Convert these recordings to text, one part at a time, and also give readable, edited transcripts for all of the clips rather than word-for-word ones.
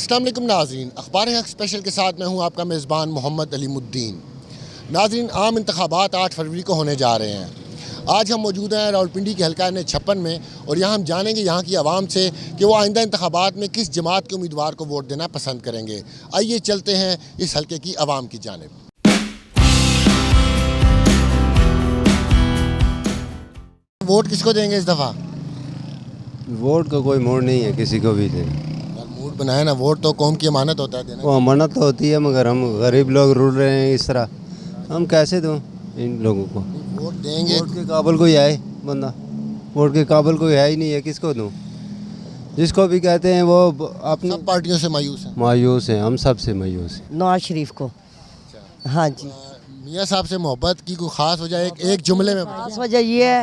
अस्सलाम वालेकुम नाज़रीन, अखबार हक़ स्पेशल के साथ मैं हूँ आपका मेज़बान मोहम्मद अलीमुद्दीन। नाज़रीन, आम इंतखाबात 8 फरवरी को होने जा रहे हैं। आज हम मौजूद हैं रावलपिंडी के हल्का N56 में और यहाँ हम जानेंगे यहाँ की आवाम से कि वो आइंदा इंतखाबात में किस जमात के उम्मीदवार को वोट देना पसंद करेंगे। आइए चलते हैं इस हल्के की आवाम की जानिब। वोट किसको देंगे इस दफ़ा? वोट का कोई मोड़ नहीं है, किसी को भी दे। मूड बनाए ना, वोट तो कौम की अमानत होता है देना। वो अमानत तो होती है, मगर हम गरीब लोग रुल रहे हैं इस तरह, हम कैसे दूं इन लोगों को? वोट देंगे, वोट के काबिल कोई है बंदा? वोट के काबिल कोई है ही नहीं है, किसको दूं? जिसको भी कहते हैं वो अपनी सब पार्टियों से मायूस हैं, हम सब से मायूस हैं। नवाज शरीफ को। हाँ जी। मियाँ साहब से मोहब्बत की कोई ख़ास वजह एक जुमले में? खास वजह ये है,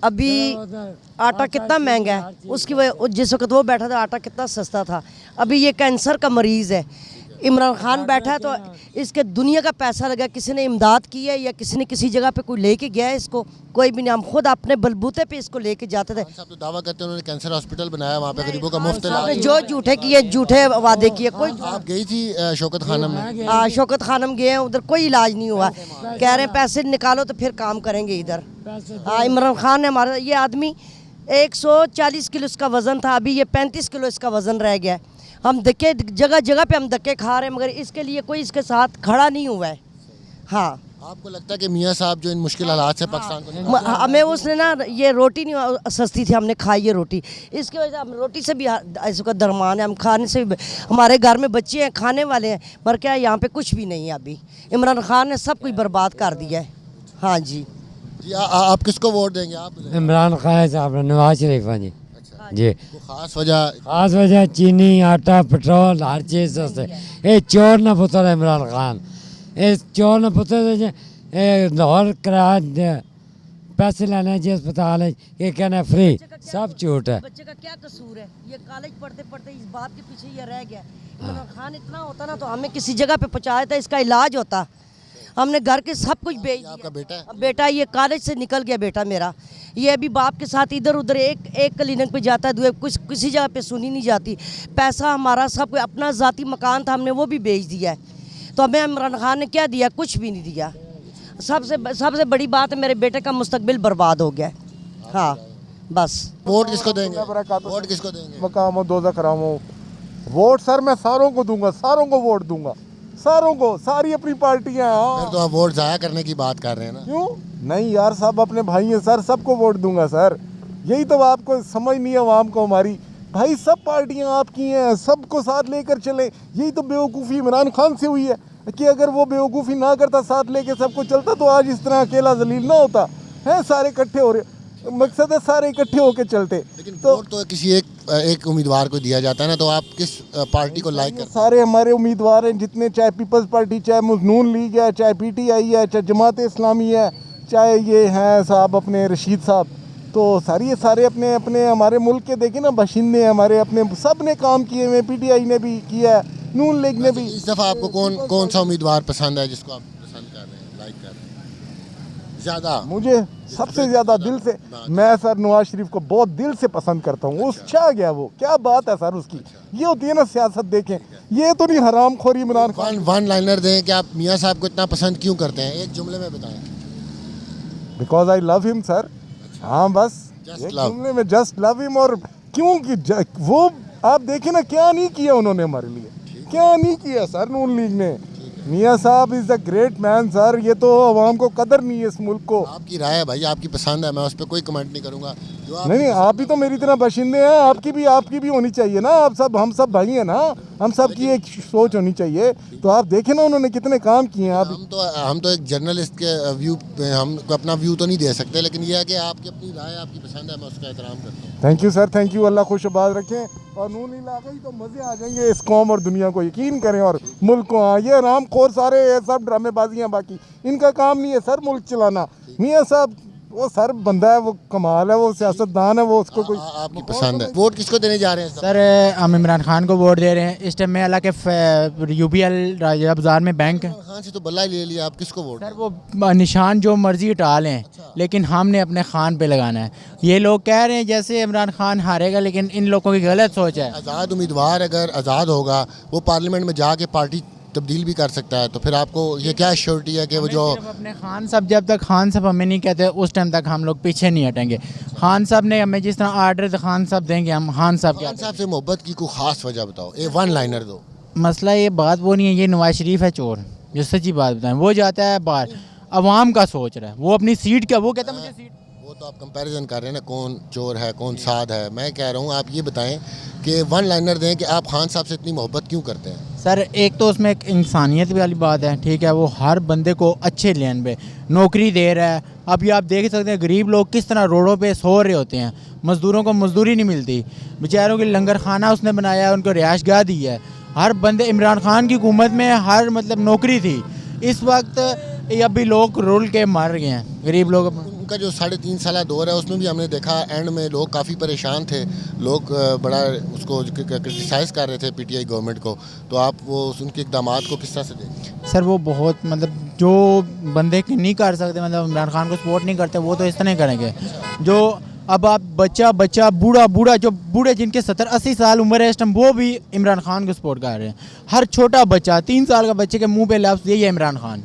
अभी आटा कितना महंगा है, उसकी वजह जिस वक्त वो बैठा था आटा कितना सस्ता था। अभी ये कैंसर का मरीज़ है, इमरान खान बैठा है तो इसके दुनिया का पैसा लगा, किसी ने इमदाद की है या किसी ने किसी जगह पे कोई लेके गया है इसको? कोई भी नहीं, हम खुद अपने बलबूते पे इसको लेके जाते थे। साहब तो दावा करते हैं उन्होंने कैंसर हॉस्पिटल बनाया, वहाँ पे गरीबों का मुफ्त इलाज। जो झूठे किए, झूठे वादे किए। कोई आप गई थी शौकत खानम में? हाँ, शौकत खानम गए हैं, उधर कोई इलाज नहीं हुआ। कह रहे हैं पैसे निकालो तो फिर काम करेंगे इधर। हाँ, इमरान खान ने हमारा ये आदमी 140 किलो इसका वज़न था, अभी ये 35 किलो इसका वज़न रह गया है। हम धक्के जगह जगह पे हम धक्के खा रहे हैं, मगर इसके लिए कोई इसके साथ खड़ा नहीं हुआ है। हाँ, आपको लगता है कि मियाँ साहब जो इन मुश्किल हालात से पाकिस्तान को हमें उसने ना ये रोटी नहीं सस्ती थी, हमने खाई ये रोटी, इसकी वजह से हम रोटी से भी इसका दरमान है, हम खाने से भी, हमारे घर में बच्चे हैं खाने वाले हैं, मगर क्या यहाँ पे कुछ भी नहीं है। अभी इमरान खान ने सब कुछ बर्बाद कर दिया है। हाँ जी। आप किसको वोट देंगे? आप इमरान खान साहब, नवाज शरीफ। हाँ जी जी। खास वजह चीनी, आटा, पेट्रोल, हर चीज़ सस्ते। ये चोर न पुत्र है इमरान खान, ये चोर न पुत्र लाहौर किराया पैसे लेने जी अस्पताल है, ये कहना फ्री, सब झूठ है। बच्चे का क्या कसूर है? ये कॉलेज पढ़ते पढ़ते इस बात के पीछे ये रह गया। इमरान खान इतना होता ना तो हमें किसी जगह पे पहुँचाया था, इसका इलाज होता। हमने घर के सब कुछ बेच दिया। आपका बेटा है? बेटा ये कॉलेज से निकल गया बेटा मेरा, ये अभी बाप के साथ इधर उधर एक क्लिनिक पे जाता है, कुछ किसी जगह पे सुनी नहीं जाती। पैसा हमारा सब कोई अपना ज़ाती मकान था, हमने वो भी बेच दिया है। तो हमें इमरान खान ने क्या दिया? कुछ भी नहीं दिया। सबसे बड़ी बात है, मेरे बेटे का मुस्तकबिल बर्बाद हो गया। हाँ बस। वोट किसको देंगे? वोट किसको देंगे? मकाम दो करामो वोट सर मैं सारों को दूंगा, सारों को वोट दूंगा, सारों को, सारी अपनी पार्टियां। फिर तो आप वोट ज़ाया करने की बात कर रहे हैं ना? क्यों नहीं यार, सब अपने भाई हैं सर, सबको वोट दूंगा सर। यही तो आपको समझ नहीं है आवाम को हमारी, भाई सब पार्टियां आपकी हैं, सबको साथ लेकर चले। यही तो बेवकूफ़ी इमरान खान से हुई है कि अगर वो बेवकूफ़ी ना करता, साथ लेके सबको चलता, तो आज इस तरह अकेला जलील ना होता है। सारे इकट्ठे हो रहे, मकसद है सारे इकट्ठे होकर चलते। लेकिन तो वोट तो किसी एक उम्मीदवार को दिया जाता है ना, तो आप किस पार्टी को लाइक करते हैं? सारे हमारे उम्मीदवार हैं जितने, चाहे पीपल्स पार्टी, चाहे नून लीग है, चाहे PTI है, चाहे जमात इस्लामी है, चाहे ये हैं साहब अपने रशीद साहब, तो सारे अपने अपने हमारे मुल्क के देखें ना बाशिंदे हमारे, अपने सब ने काम किए हुए। PTI ने भी किया है, नून लीग ने भी। इस दफ़ा आपको कौन सा उम्मीदवार पसंद है, जिसको आप पसंद कर रहे हैं, लाइक कर रहे हैं ज़्यादा? मुझे सबसे ज़्यादा दिल से, मैं सर नवाज शरीफ को बहुत दिल से पसंद करता हूँ। उस छा गया वो, क्या बात है सर उसकी। ये होती है ना सियासत, देखें ये तो नहीं हराम खोरी इमरान खान। वन लाइनर दें कि आप मियाँ साहब को इतना पसंद क्यों करते हैं, एक जुमले में बताएं। Because I love him sir. हाँ बस एक जुमले में, जस्ट लव हिम। और क्योंकि वो आप देखें ना, क्या नहीं किया उन्होंने हमारे लिए, क्या नहीं किया सर नून लीग ने। मियाँ साहब is a great man sir. ये तो आवाम को कदर नहीं है इस मुल्क को। आपकी राय है भाई, आपकी पसंद है, मैं उस पर कोई कमेंट नहीं करूँगा। नहीं, आप भी तो मेरी तरह बाशिंदे हैं, आपकी भी होनी चाहिए ना। हम सब भाई हैं ना, हम सब की एक सोच होनी चाहिए। तो आप देखें ना उन्होंने कितने काम किए हैं। हम तो एक जर्नलिस्ट के व्यू, हम अपना व्यू तो नहीं दे सकते, लेकिन यह है कि आपकी अपनी राय, आपकी पसंद है, मैं उसका एहतराम करता हूँ। Thank you sir, thank you. अल्लाह खुशबाद रखें। और नून लीग आ गई तो मज़े आ जाएंगे इस कौम और दुनिया को, यकीन करें। और मुल्क को, हाँ ये राम खोर सारे सब ड्रामेबाजी हैं, बाकी इनका काम नहीं है सर मुल्क चलाना। मियाँ साहब वो सर बंदा है, वो कमाल है, वो सियासतदान है, वो उसको कोई आपकी पसंद है। वोट किसको देने जा रहे हैं? सर हम इमरान खान को वोट दे रहे हैं। इस टाइम में अला के UBL राजा बाजार में बैंक है खान से तो बल्ला ही ले लिया, आप किसको वोट? सर, वो निशान जो मर्जी हटा लें, लेकिन हमने अपने खान पे लगाना है। ये लोग कह रहे हैं जैसे इमरान खान हारेगा, लेकिन इन लोगों की गलत सोच है। आज़ाद उम्मीदवार अगर आज़ाद होगा वो पार्लियामेंट में जाके पार्टी तब्दील भी कर सकता है, तो फिर आपको ये क्या श्योरिटी है कि वो जो सिर्फ अपने खान साहब, जब तक खान साहब हमें नहीं कहते उस टाइम तक हम लोग पीछे नहीं हटेंगे। खान साहब ने हमें जिस तरह आर्डर खान साहब देंगे, हम खान साहब खान साहब से मोहब्बत की कोई खास वजह बताओ, ए वन लाइनर दो। मसला ये बात वो नहीं है, ये नवाज शरीफ है चोर, जो सच्ची बात बताएं। वो जाता है बाहर, अवाम का सोच रहा है, वो अपनी सीट का वो कहता है मुझे सीट। वो तो आप कंपैरिजन कर रहे हैं ना, कौन चोर है कौन साध है। मैं कह रहा हूँ आप ये बताएं कि वन लाइनर दें कि आप खान साहब से इतनी मोहब्बत क्यों करते हैं? सर एक तो उसमें एक इंसानियत वाली बात है, ठीक है, वो हर बंदे को अच्छे लेन पे नौकरी दे रहा है। अभी आप देख सकते हैं गरीब लोग किस तरह रोडों पे सो रहे होते हैं, मज़दूरों को मजदूरी नहीं मिलती, बेचारों की लंगर खाना उसने बनाया है, उनको रिहाइशगाह दी है। हर बंदे, इमरान खान की हुकूमत में हर मतलब नौकरी थी। इस वक्त अभी लोग रुल के मर गए हैं, गरीब लोग। उनका जो 3.5 साल दौर है उसमें भी हमने देखा एंड में लोग काफ़ी परेशान थे, लोग बड़ा उसको क्रिटिसाइज़ कर रहे थे PTI गवर्नमेंट को। तो आप वो उनके इकदामात को किस तरह से देखें? सर वो बहुत मतलब जो बंदे के नहीं कर सकते, मतलब इमरान खान को सपोर्ट नहीं करते, वो तो इस तरह करेंगे। जो अब आप बच्चा बूढ़ा जो बूढ़े जिनके 70-80 साल उम्र है इस टाइम, वो भी इमरान खान को सपोर्ट कर रहे हैं। हर छोटा बच्चा, 3 साल का बच्चे के मुंह पे लफ्ज़ यही है इमरान खान।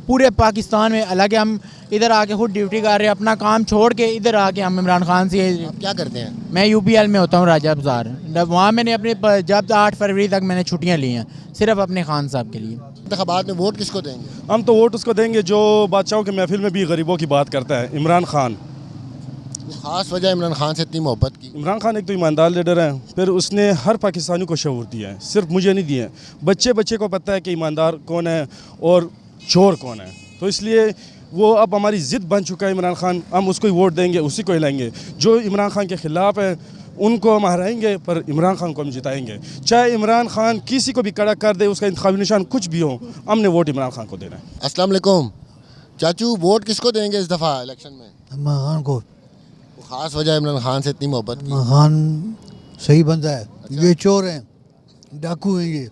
पूरे पाकिस्तान में, हालांकि हम इधर आके खुद ड्यूटी कर रहे हैं, अपना काम छोड़ के इधर आके हम इमरान खान से। आप क्या करते हैं? मैं UBL में होता हूँ, राजा बाजार। वहाँ मैंने अपने जब 8 फरवरी तक मैंने छुट्टियाँ ली हैं सिर्फ अपने खान साहब के लिए। इंतखाबात में वोट किसको देंगे? हम तो वोट उसको देंगे जो बादशाहों के महफिल में भी गरीबों की बात करता है, इमरान खान। खास वजह इमरान खान से इतनी मोहब्बत की? इमरान खान एक तो ईमानदार लीडर है, फिर उसने हर पाकिस्तानी को शऊर दिया है, सिर्फ मुझे नहीं दिए। बच्चे को पता है कि ईमानदार कौन है और चोर कौन है, तो इसलिए वो अब हमारी ज़िद बन चुका है इमरान खान। हम उसको ही वोट देंगे, उसी को ही लाएंगे। जो इमरान खान के ख़िलाफ़ है उनको हम हराएंगे, पर इमरान खान को हम जिताएंगे। चाहे इमरान खान किसी को भी कड़ा कर दे, उसका इंतखाबी निशान कुछ भी हो, हमने वोट इमरान खान को देना है। अस्सलाम वालेकुम चाचू, वोट किसको देंगे इस दफ़ा इलेक्शन में? इमरान खान को। खास वजह इमरान खान से इतनी मोहब्बत की? इमरान खान सही बंदा है, ये चोर हैं, डाकू हैं, ये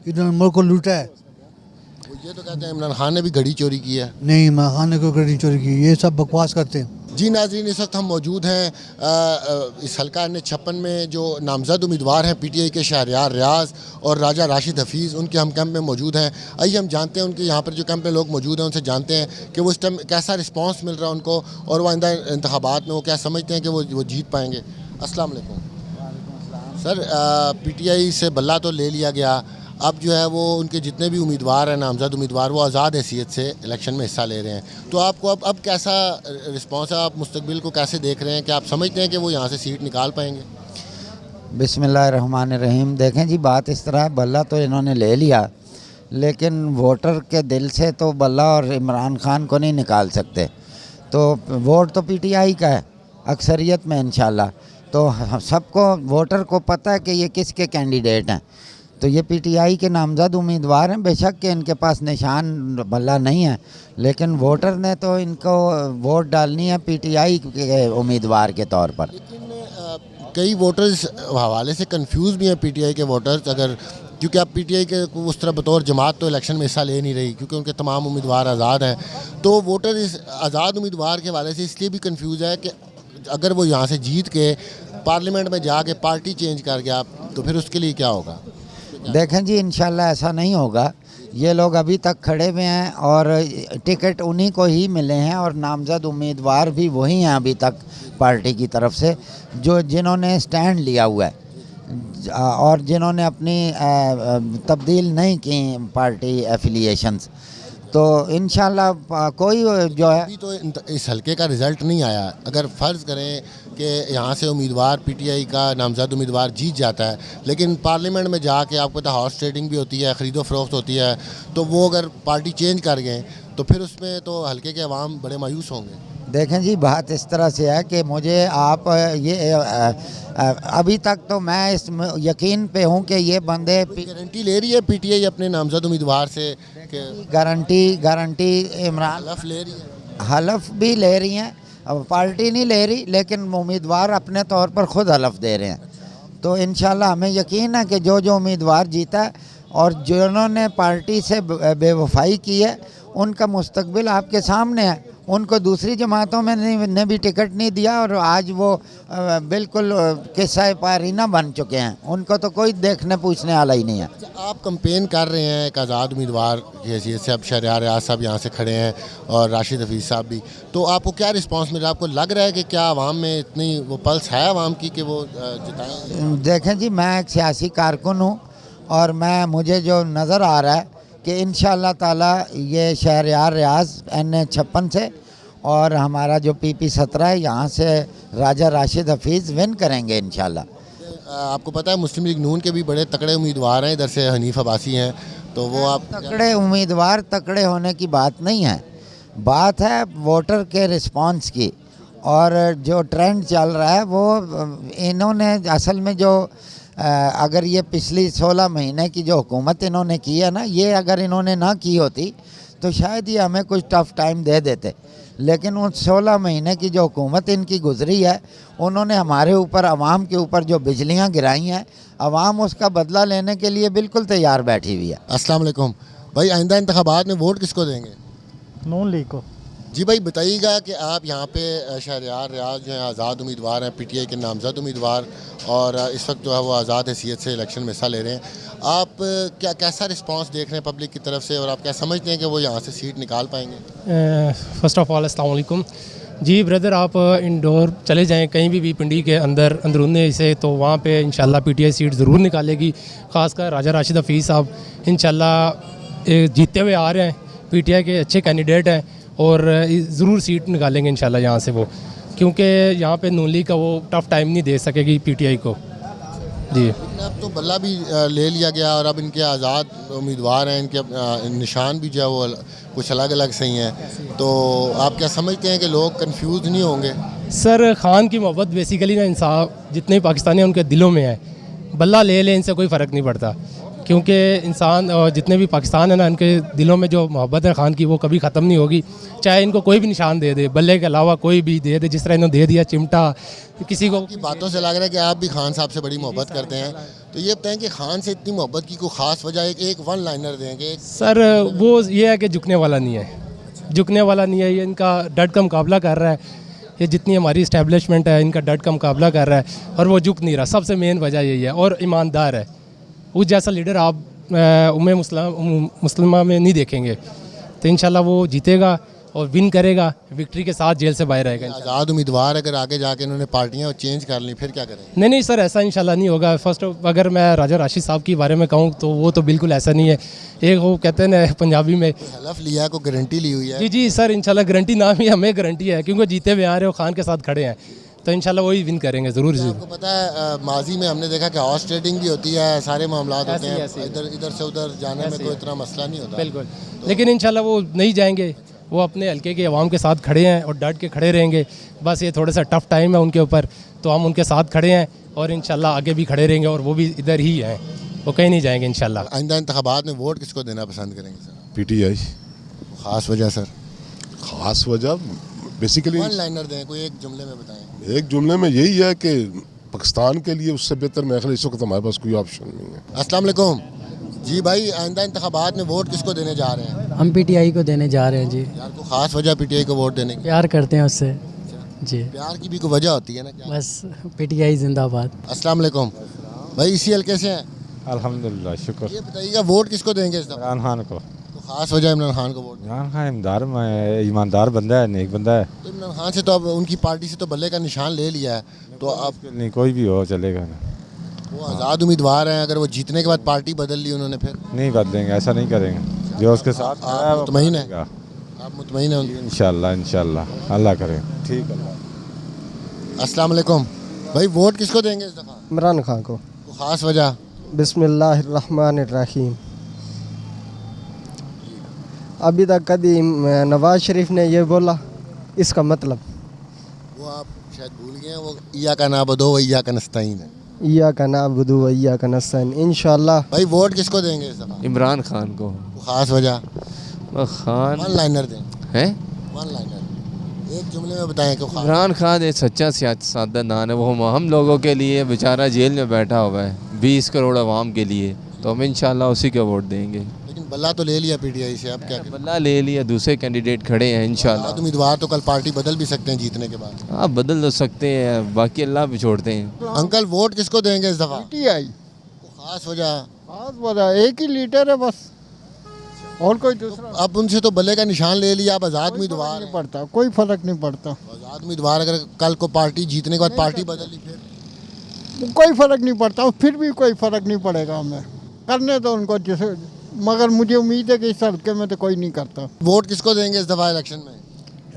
इन्होंने मुल्क को लूटा है। ये तो कहते हैं इमरान खान ने भी घड़ी चोरी की है। नहीं, इमरान खान ने कोई घड़ी चोरी की, ये सब बकवास करते हैं। जी नाज़रीन, इस वक्त हम मौजूद हैं इस हल्का N56 में जो नामज़द उम्मीदवार हैं PTI के शहरयार रियाज और राजा राशिद हफीज़, उनके हम कैंप में मौजूद हैं। आइए हम जानते हैं उनके यहाँ पर जो कैंप में लोग मौजूद हैं उनसे जानते हैं कि वो इस टाइम कैसा रिस्पांस मिल रहा है उनको, और वो आइंदा इंतखाबात में वो क्या समझते हैं कि वो जीत पाएंगे। अस्सलाम वालेकुम सर, PTI से बल्ला तो ले लिया गया, अब जो है वो उनके जितने भी उम्मीदवार हैं नामज़द उम्मीदवार, वो आज़ाद हैसियत से इलेक्शन में हिस्सा ले रहे हैं। तो आपको अब कैसा रिस्पांस है? आप मुस्तकबिल को कैसे देख रहे हैं? कि आप समझते हैं कि वो यहाँ से सीट निकाल पाएंगे? बिस्मिल्लाहिर्रहमानिर्रहीम। देखें जी, बात इस तरह, बल्ला तो इन्होंने ले लिया, लेकिन वोटर के दिल से तो बल्ला और इमरान खान को नहीं निकाल सकते। तो वोट तो PTI का है अक्सरियत में इंशाल्लाह। तो सबको, वोटर को पता है कि ये किसके कैंडिडेट हैं। तो ये PTI के नामज़द उम्मीदवार हैं, बेशक कि इनके पास निशान बल्ला नहीं है, लेकिन वोटर ने तो इनको वोट डालनी है PTI के उम्मीदवार के तौर पर। लेकिन कई वोटर्स हवाले से कंफ्यूज भी हैं PTI के वोटर्स, अगर क्योंकि अब PTI के उस तरह बतौर जमात तो इलेक्शन में हिस्सा ले नहीं रही, क्योंकि उनके तमाम उम्मीदवार आज़ाद हैं। तो वोटर इस आज़ाद उम्मीदवार के हवाले से इसलिए भी कंफ्यूज है कि अगर वो यहाँ से जीत के पार्लियामेंट में जाके पार्टी चेंज कर गया तो फिर उसके लिए क्या होगा? देखें जी, इंशाल्लाह ऐसा नहीं होगा। ये लोग अभी तक खड़े हुए हैं और टिकट उन्हीं को ही मिले हैं, और नामज़द उम्मीदवार भी वही हैं अभी तक पार्टी की तरफ से, जो जिन्होंने स्टैंड लिया हुआ है और जिन्होंने अपनी तब्दील नहीं की पार्टी एफिलिएशंस। तो इंशाल्लाह कोई जो है, अभी तो इस हल्के का रिज़ल्ट नहीं आया। अगर फ़र्ज़ करें कि यहाँ से उम्मीदवार PTI का नामज़द उम्मीदवार जीत जाता है, लेकिन पार्लियामेंट में जाके आपको पता हॉर्स ट्रेडिंग भी होती है, ख़रीदो फरोख्त होती है, तो वो अगर पार्टी चेंज कर गए तो फिर उसमें तो हल्के के अवाम बड़े मायूस होंगे। देखें जी, बात इस तरह से है कि मुझे आप ये अभी तक तो मैं इस यकीन पे हूँ कि ये बंदे गारंटी ले रही है PTI अपने नामज़द उम्मीदवार से कि गारंटी इमरान हलफ ले रही है? हलफ भी ले रही हैं, अब पार्टी नहीं ले रही, लेकिन उम्मीदवार अपने तौर पर खुद हलफ दे रहे हैं। तो इंशाल्लाह हमें यकीन है कि जो जो उम्मीदवार जीता है और जिन्होंने पार्टी से बेवफाई की है उनका मुस्तकबिल आपके सामने है। उनको दूसरी जमातों में ने भी टिकट नहीं दिया और आज वो बिल्कुल किस्सा पारीना बन चुके हैं। उनको तो कोई देखने पूछने वाला ही नहीं है। आप कंपेन कर रहे हैं एक आज़ाद उम्मीदवार की हैसियत से, अब शहरियार रियाज साहब यहाँ से खड़े हैं और राशिद हफीज़ साहब भी, तो आपको क्या रिस्पांस मिला? आपको लग रहा है कि क्या आवाम में इतनी वो पल्स है आवाम की कि वो जिताएं? देखें जी, मैं एक सियासी कारकुन हूँ और मुझे जो नज़र आ रहा है कि इंशाअल्लाह ताला ये शहरियार रियाज NH56 से और हमारा जो PP 17 है यहाँ से राजा राशिद हफीज़ विन करेंगे इंशाअल्लाह। आपको पता है मुस्लिम लीग नून के भी बड़े तकड़े उम्मीदवार हैं, इधर से हनीफ अब्बासी हैं, तो वो आप तकड़े उम्मीदवार तकड़े होने की बात नहीं है, बात है वोटर के रिस्पांस की। और जो ट्रेंड चल रहा है वो इन्होंने असल में जो अगर ये पिछली 16 महीने की जो हुकूमत इन्होंने की है ना, ये अगर इन्होंने ना की होती तो शायद ये हमें कुछ टफ़ टाइम दे देते। लेकिन उन 16 महीने की जो हुकूमत इनकी गुजरी है, उन्होंने हमारे ऊपर, आवाम के ऊपर जो बिजलियां गिराई हैं, आवाम उसका बदला लेने के लिए बिल्कुल तैयार बैठी हुई है। अस्सलाम वालेकुम भाई, आइंदा इंतखाबात में वोट किसको देंगे? नून लीग को। जी भाई, बताइएगा कि आप यहाँ पे शहरियार रियाज जो हैं आज़ाद उम्मीदवार हैं, PTI के नामज़द उम्मीदवार, और इस वक्त जो है वो आज़ाद हैसियत से इलेक्शन में हिस्सा ले रहे हैं। आप कैसा रिस्पांस देख रहे हैं पब्लिक की तरफ से और आप क्या समझते हैं कि वो यहाँ से सीट निकाल पाएंगे? फ़र्स्ट ऑफ़ ऑल अस्सलाम वालेकुम जी ब्रदर, आप इंडोर चले जाएं कहीं भी पिंडी के अंदर अंदरूनी से, तो वहाँ पे इंशाल्लाह PTI सीट ज़रूर निकालेगी। ख़ासकर राजा राशिद हफीज़ साहब इंशाल्लाह जीतते हुए आ रहे हैं, PTI के अच्छे कैंडिडेट हैं और ज़रूर सीट निकालेंगे इंशाल्लाह यहाँ से वो, क्योंकि यहाँ पे नून लीग का वो टफ़ टाइम नहीं दे सकेगी PTI को जी। अब तो बल्ला भी ले लिया गया और अब इनके आज़ाद उम्मीदवार हैं, इनके निशान भी जो है वो कुछ अलग अलग सही हैं, तो आप क्या समझते हैं कि लोग कंफ्यूज नहीं होंगे? सर, खान की मोहब्बत बेसिकली ना इंसाफ जितने पाकिस्तानी हैं उनके दिलों में है। बल्ला ले लें इनसे कोई फ़र्क नहीं पड़ता, क्योंकि इंसान और जितने भी पाकिस्तान है ना, इनके दिलों में जो मोहब्बत है खान की वो कभी ख़त्म नहीं होगी। चाहे इनको कोई भी निशान दे दे, बल्ले के अलावा कोई भी दे दे, जिस तरह इन्होंने दे दिया चिमटा किसी को। की बातों से लग रहा है कि आप भी खान साहब से बड़ी मोहब्बत करते हैं, तो ये बताएं कि खान से इतनी मोहब्बत की कोई ख़ास वजह, एक वन लाइनर देंगे? सर, वो ये है कि झुकने वाला नहीं है, झुकने वाला नहीं है। ये इनका डट का मुकाबला कर रहा है, ये जितनी हमारी इस्टेब्लिशमेंट है इनका डट का मुकाबला कर रहा है और वो झुक नहीं रहा। सबसे मेन वजह यही है, और ईमानदार है। उस जैसा लीडर आप मुस्लिमा में नहीं देखेंगे, तो इंशाल्लाह वो जीतेगा और विन करेगा, विक्ट्री के साथ जेल से बाहर आएगा। आज़ाद उम्मीदवार अगर आगे जाके इन्होंने पार्टियाँ चेंज कर ली फिर क्या करेंगे? नहीं सर, ऐसा इंशाल्लाह नहीं होगा। फर्स्ट अगर मैं राजा राशिद साहब के बारे में कहूँ तो वो तो बिल्कुल ऐसा नहीं है। एक वो कहते हैं ना पंजाबी में, हलफ लिया, को गारंटी ली हुई है? जी सर, इंशाल्लाह गारंटी ना भी हमें गारंटी है, क्योंकि जीते हुए आ रहे हो, खान के साथ खड़े हैं, तो इंशाल्लाह वही विन करेंगे ज़रूर। आपको पता है माजी में हमने देखा कि हॉर्स ट्रेडिंग भी होती है, सारे मामला होते हैं, इधर से उधर जाने में कोई इतना मसला नहीं होता। बिल्कुल, लेकिन इंशाल्लाह वो नहीं जाएंगे, वो अपने हल्के के अवाम के साथ खड़े हैं और डट के खड़े रहेंगे। बस ये थोड़ा सा टफ टाइम है उनके ऊपर, तो हम उनके साथ खड़े हैं और इंशाल्लाह आगे भी खड़े रहेंगे और वो भी इधर ही हैं, वो कहीं नहीं जाएंगे इंशाल्लाह। आइंदा इंतखाबात में वोट किसको देना पसंद करेंगे सर? PTI। ख़ास वजह सर? ख़ास वजह बेसिकली वन लाइनर दें, कोई एक जुमले में बताएं। एक जुमले में यही है कि पाकिस्तान के लिए उससे बेहतर मेरे ख्याल इस वक्त हमारे पास कोई ऑप्शन नहीं है। अस्सलाम वालेकुम जी भाई, आइंदा इंतखाबात में वोट किसको देने जा रहे हैं? हम PTI को देने जा रहे हैं जी। यार कोई ख़ास वजह PTI को वोट देने की? प्यार करते हैं उससे जी। प्यार की भी कोई वजह होती है ना क्या? बस PTI जिंदाबाद। अस्सलाम वालेकुम भाई, इसी हल्के से हैं? अल्हम्दुलिल्लाह, शुक्र। ये बताइएगा वोट किसको देंगे इस दफ़ा? इमरान खान को। तो ख़ास वजह इमरान खान को वोट? इमरान खान ईमानदार बंदा है, नेक बंदा है। तो इमरान खान से तो अब उनकी पार्टी से तो बल्ले का निशान ले लिया है, तो अब नहीं कोई भी हो चलेगा ना। वो आज़ाद उम्मीदवार हैं, अगर वो जीतने के बाद पार्टी बदल ली उन्होंने फिर? नहीं बदलेंगे, ऐसा नहीं करेंगे। जो उसके साथ आप मुतमईन हैं? आप मुतमईन हैं? इंशाल्लाह अल्लाह करे। ठीक है। अस्सलाम वालेकुम भाई, वोट किसको देंगे इस दफ़ा? इमरान खान को। ख़ास वजह? बिस्मिल्लाहिर्रहमानिर्रहीम। अभी तक कभी नवाज शरीफ ने ये बोला, इसका मतलब वो आप शायद भूल गए हैं, वो इय्या का नाबुदु व इय्या का नस्तईन है। इय्या का नाबुदु व इय्या का नस्तईन। इंशाल्लाह। भाई वोट किसको देंगे इस दफ़ा? इमरान खान को। ख़ास वजह? खान वन लाइनर दें। हैं? One liner. एक जुमले में बताएं कि खास इमरान खान एक सच्चा सियासतदान है। वो हम लोगों के लिए बेचारा जेल में बैठा हुआ है 20 करोड़ आवाम के लिए, तो हम इंशाल्लाह उसी को वोट देंगे। लेकिन बल्ला तो ले लिया पीटीआई से, अब क्या करें? बल्ला ले लिया, दूसरे कैंडिडेट खड़े हैं इंशाल्लाह। उम्मीदवार तो कल पार्टी बदल भी सकते हैं जीतने के बाद। हाँ बदल तो सकते हैं, बाकी अल्लाह पे छोड़ते हैं। अंकल वोट किसको देंगे इस दफ़ा? पीटीआई। खास वजह? खास वजह एक ही लीडर है बस, और कोई दूसरा अब उनसे तो बल्ले का निशान ले लिया, अब आज़ाद उम्मीदवार नहीं पड़ता, कोई फर्क नहीं पड़ता। आज़ाद उम्मीदवार अगर कल को पार्टी जीतने के बाद पार्टी बदल ली फिर कोई फर्क नहीं पड़ता, फिर भी कोई फर्क नहीं पड़ेगा हमें, करने तो उनको जैसे, मगर मुझे उम्मीद है कि इस हल्के में तो कोई नहीं करता। वोट किसको देंगे इस दफ़ा इलेक्शन में?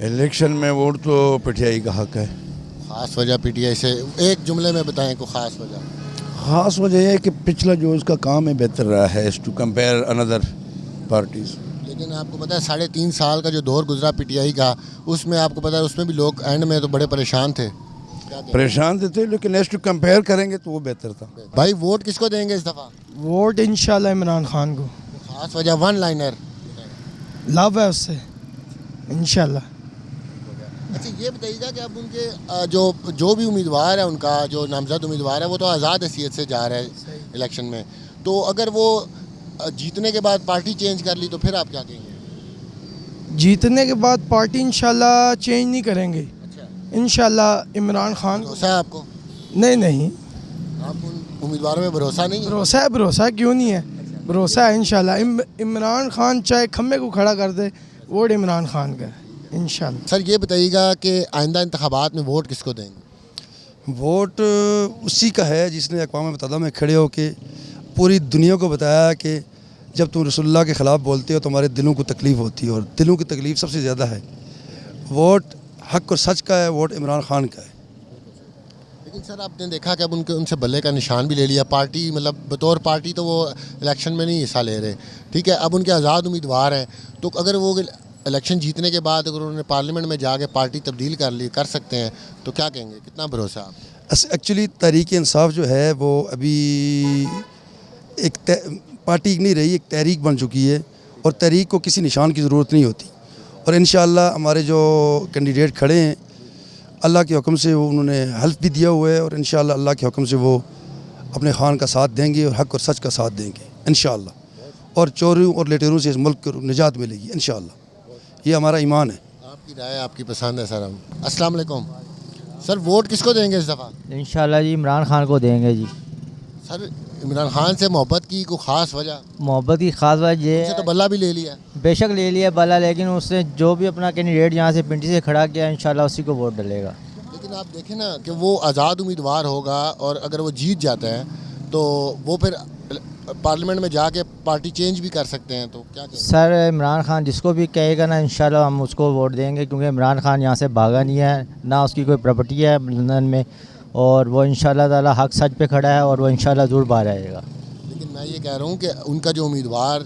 इलेक्शन में वोट तो पीटीआई का हक है। खास वजह पीटीआई से एक जुमले में बताएं को खास वजह? ख़ास वजह यह है कि पिछला जो उसका काम है बेहतर रहा है टू कंपेयर अनदर पार्टीज़। लेकिन आपको पता है 3.5 साल का जो दौर गुजरा पीटीआई का, उसमें आपको पता है उसमें भी लोग एंड में तो बड़े परेशान थे। परेशान थे लेकिन एज टू कंपेयर करेंगे तो वो बेहतर था। भाई वोट किसको देंगे इस दफ़ा? वोट इंशाल्लाह इमरान खान को। खास वजह वन लाइनर? लव है उससे इंशाल्लाह। अच्छा ये बताइएगा कि अब उनके जो भी उम्मीदवार है, उनका जो नामजद उम्मीदवार है वो तो आज़ाद हैसियत से जा रहा है इलेक्शन में, तो अगर वो जीतने के बाद पार्टी चेंज कर ली तो फिर आप क्या कहेंगे? जीतने के बाद पार्टी इंशाल्लाह चेंज नहीं करेंगे। इंशाल्लाह इमरान खान। भरोसा है आपको? नहीं आपको उम्मीदवारों में भरोसा नहीं है? भरोसा क्यों नहीं है, भरोसा है इंशाल्लाह। इमरान खान चाहे खम्बे को खड़ा कर दे, वोट इमरान खान का इंशाल्लाह। सर ये बताइएगा कि आइंदा इंतखाबात में वोट किसको देंगे? वोट उसी का है जिसने अक़वाम मुत्तहिदा में खड़े होकर पूरी दुनिया को बताया कि जब तुम रसूलुल्लाह के ख़िलाफ़ बोलते हो तो हमारे दिलों को तकलीफ़ होती है, और दिलों की तकलीफ़ सबसे ज़्यादा है। वोट हक़ और सच का है, वोट इमरान खान का है। लेकिन सर आपने देखा कि अब उनसे बल्ले का निशान भी ले लिया पार्टी, मतलब बतौर पार्टी तो वो इलेक्शन में नहीं हिस्सा ले रहे, ठीक है। अब उनके आज़ाद उम्मीदवार हैं, तो अगर वो इलेक्शन जीतने के बाद अगर उन्होंने पार्लियामेंट में जाके पार्टी तब्दील कर सकते हैं तो क्या कहेंगे, कितना भरोसा आप? एक्चुअली तहरीक इंसाफ जो है वो अभी एक पार्टी नहीं रही, एक तहरीक बन चुकी है, और तहरीक को किसी निशान की ज़रूरत नहीं होती। और इंशाअल्लाह हमारे जो कैंडिडेट खड़े हैं अल्लाह के हुक्म से वो उन्होंने हल्फ भी दिया हुआ है, और इंशाअल्लाह अल्लाह के हुक्म से वो अपने खान का साथ देंगे और हक़ और सच का साथ देंगे इंशाअल्लाह, और चोरों और लुटेरों से इस मुल्क को निजात मिलेगी इंशाअल्लाह। ये हमारा ईमान है। आपकी राय आपकी पसंद है सर। हम अस्सलाम वालेकुम सर, वोट किसको देंगे इस दफ़ा? इंशाल्लाह जी इमरान खान को देंगे जी। सर इमरान खान से मोहब्बत की कोई ख़ास वजह? मोहब्बत की ख़ास वजह ये तो बल्ला भी ले लिया, बेशक ले लिया बल्ला, लेकिन उसने जो भी अपना कैंडिडेट यहाँ से पिंडी से खड़ा किया इंशाल्लाह उसी को वोट डलेगा। लेकिन आप देखें ना कि वो आज़ाद उम्मीदवार होगा, और अगर वो जीत जाता है तो वो फिर पार्लियामेंट में जाके पार्टी चेंज भी कर सकते हैं, तो क्या कहेंगे? सर इमरान खान जिसको भी कहेगा ना इंशाल्लाह हम उसको वोट देंगे, क्योंकि इमरान खान यहाँ से भागा नहीं है, ना उसकी कोई प्रॉपर्टी है लंदन में, और वो इंशाल्लाह ताला हक सच पे खड़ा है, और वो इंशाल्लाह ज़रूर बाहर आएगा। लेकिन मैं ये कह रहा हूँ कि उनका जो उम्मीदवार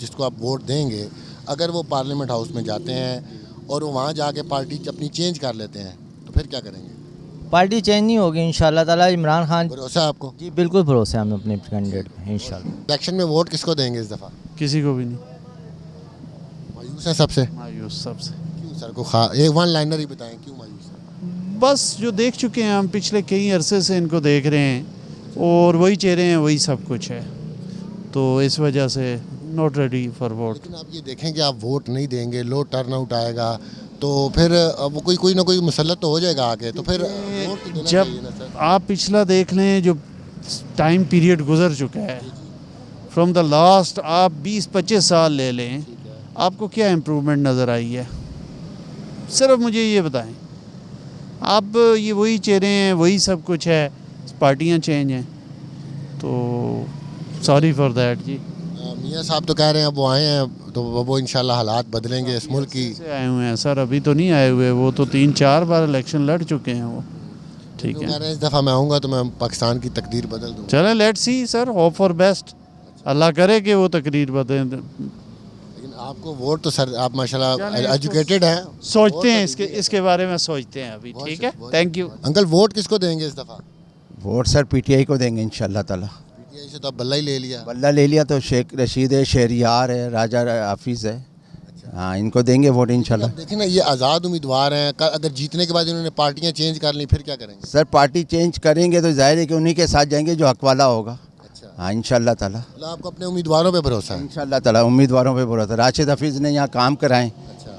जिसको आप वोट देंगे, अगर वो पार्लियामेंट हाउस में जाते हैं और वो वहाँ जाके पार्टी अपनी चेंज कर लेते हैं तो फिर क्या करेंगे? पार्टी चेंज नहीं होगी इंशाल्लाह ताला। इमरान खान। भरोसा है आपको? जी बिल्कुल भरोसा है हमें अपने कैंडिडेट पे इंशाल्लाह। इलेक्शन में वोट किसको देंगे इस दफ़ा? किसी को भी नहीं। मायूस है सबसे? मायूस सबसे। क्यों सर को एक वन लाइनर ही बताएं, क्यों मायूस है? बस जो देख चुके हैं हम, पिछले कई अरसे से इनको देख रहे हैं, और वही चेहरे हैं, वही सब कुछ है, तो इस वजह से नॉट रेडी फॉर वोट। लेकिन आप ये देखें कि आप वोट नहीं देंगे, लो टर्न आउट आएगा, तो फिर वो कोई ना कोई मुसल्लत तो हो जाएगा आगे, तो फिर वोट तो देना चाहिए ना सर। आप पिछला देख लें, जो टाइम पीरियड गुजर चुका है फ्रॉम द लास्ट, आप 20-25 साल ले लें, आपको क्या इम्प्रूवमेंट नज़र आई है? सिर्फ मुझे ये बताएं। आप ये वही चेहरे हैं, वही सब कुछ है, पार्टियां चेंज हैं, तो सॉरी फॉर दैट जी। मियाँ साहब तो कह रहे हैं अब वो आए हैं तो वो इंशाल्लाह हालात बदलेंगे इस मुल्क की। आए हुए हैं सर, अभी तो नहीं आए हुए, वो तो 3-4 बार इलेक्शन लड़ चुके हैं वो, ठीक है। कह रहे हैं इस दफ़ा मैं आऊँगा तो मैं पाकिस्तान की तकदीर बदल दूँ। चलें let's see sir, hope for best, अल्लाह करे कि वो तकदीर बदले। लेकिन आपको वोट तो सर, आप माशाल्लाह एजुकेटेड हैं, सोचते हैं इसके बारे में सोचते हैं अभी, ठीक है। Thank you uncle. वोट किसको देंगे इस दफ़ा? वोट सर पीटीआई को देंगे इंशाल्लाह ताला। पीटीआई से तो अब बल्ला ही ले लिया। बल्ला ले लिया तो शेख रशीद है, शहरियार है, राजा हाफिज़ है। अच्छा, हाँ इनको देंगे वोट इंशाल्लाह। देखिए ना, ये आज़ाद उम्मीदवार हैं, अगर जीतने के बाद इन्होंने पार्टियां चेंज कर ली फिर क्या करेंगे? सर पार्टी चेंज करेंगे तो जाहिर है कि उन्हीं के साथ जाएंगे जो हक वाला होगा। हाँ इंशाल्लाह ताला। मतलब आपको अपने उम्मीदवारों पे भरोसा है? इंशाल्लाह ताला उम्मीदवारों पे भरोसा। राशिद हफीज़ ने यहाँ काम कराएं,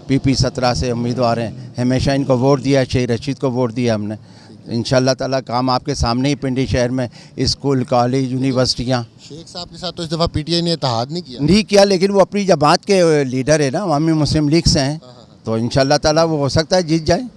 PP 17 से उम्मीदवार हैं, हमेशा इनको वोट दिया, शेख रशीद को वोट दिया हमने। इंशाल्लाह ताला काम आपके सामने ही पिंडी शहर में स्कूल, कॉलेज, यूनिवर्सिटियाँ। शेख साहब के साथ तो इस दफ़ा PTI ने इत्तेहाद नहीं किया, लेकिन वो अपनी जमात के लीडर है ना, अवामी मुस्लिम लीग से हैं, तो इंशाल्लाह ताला वो हो सकता है जीत जाए।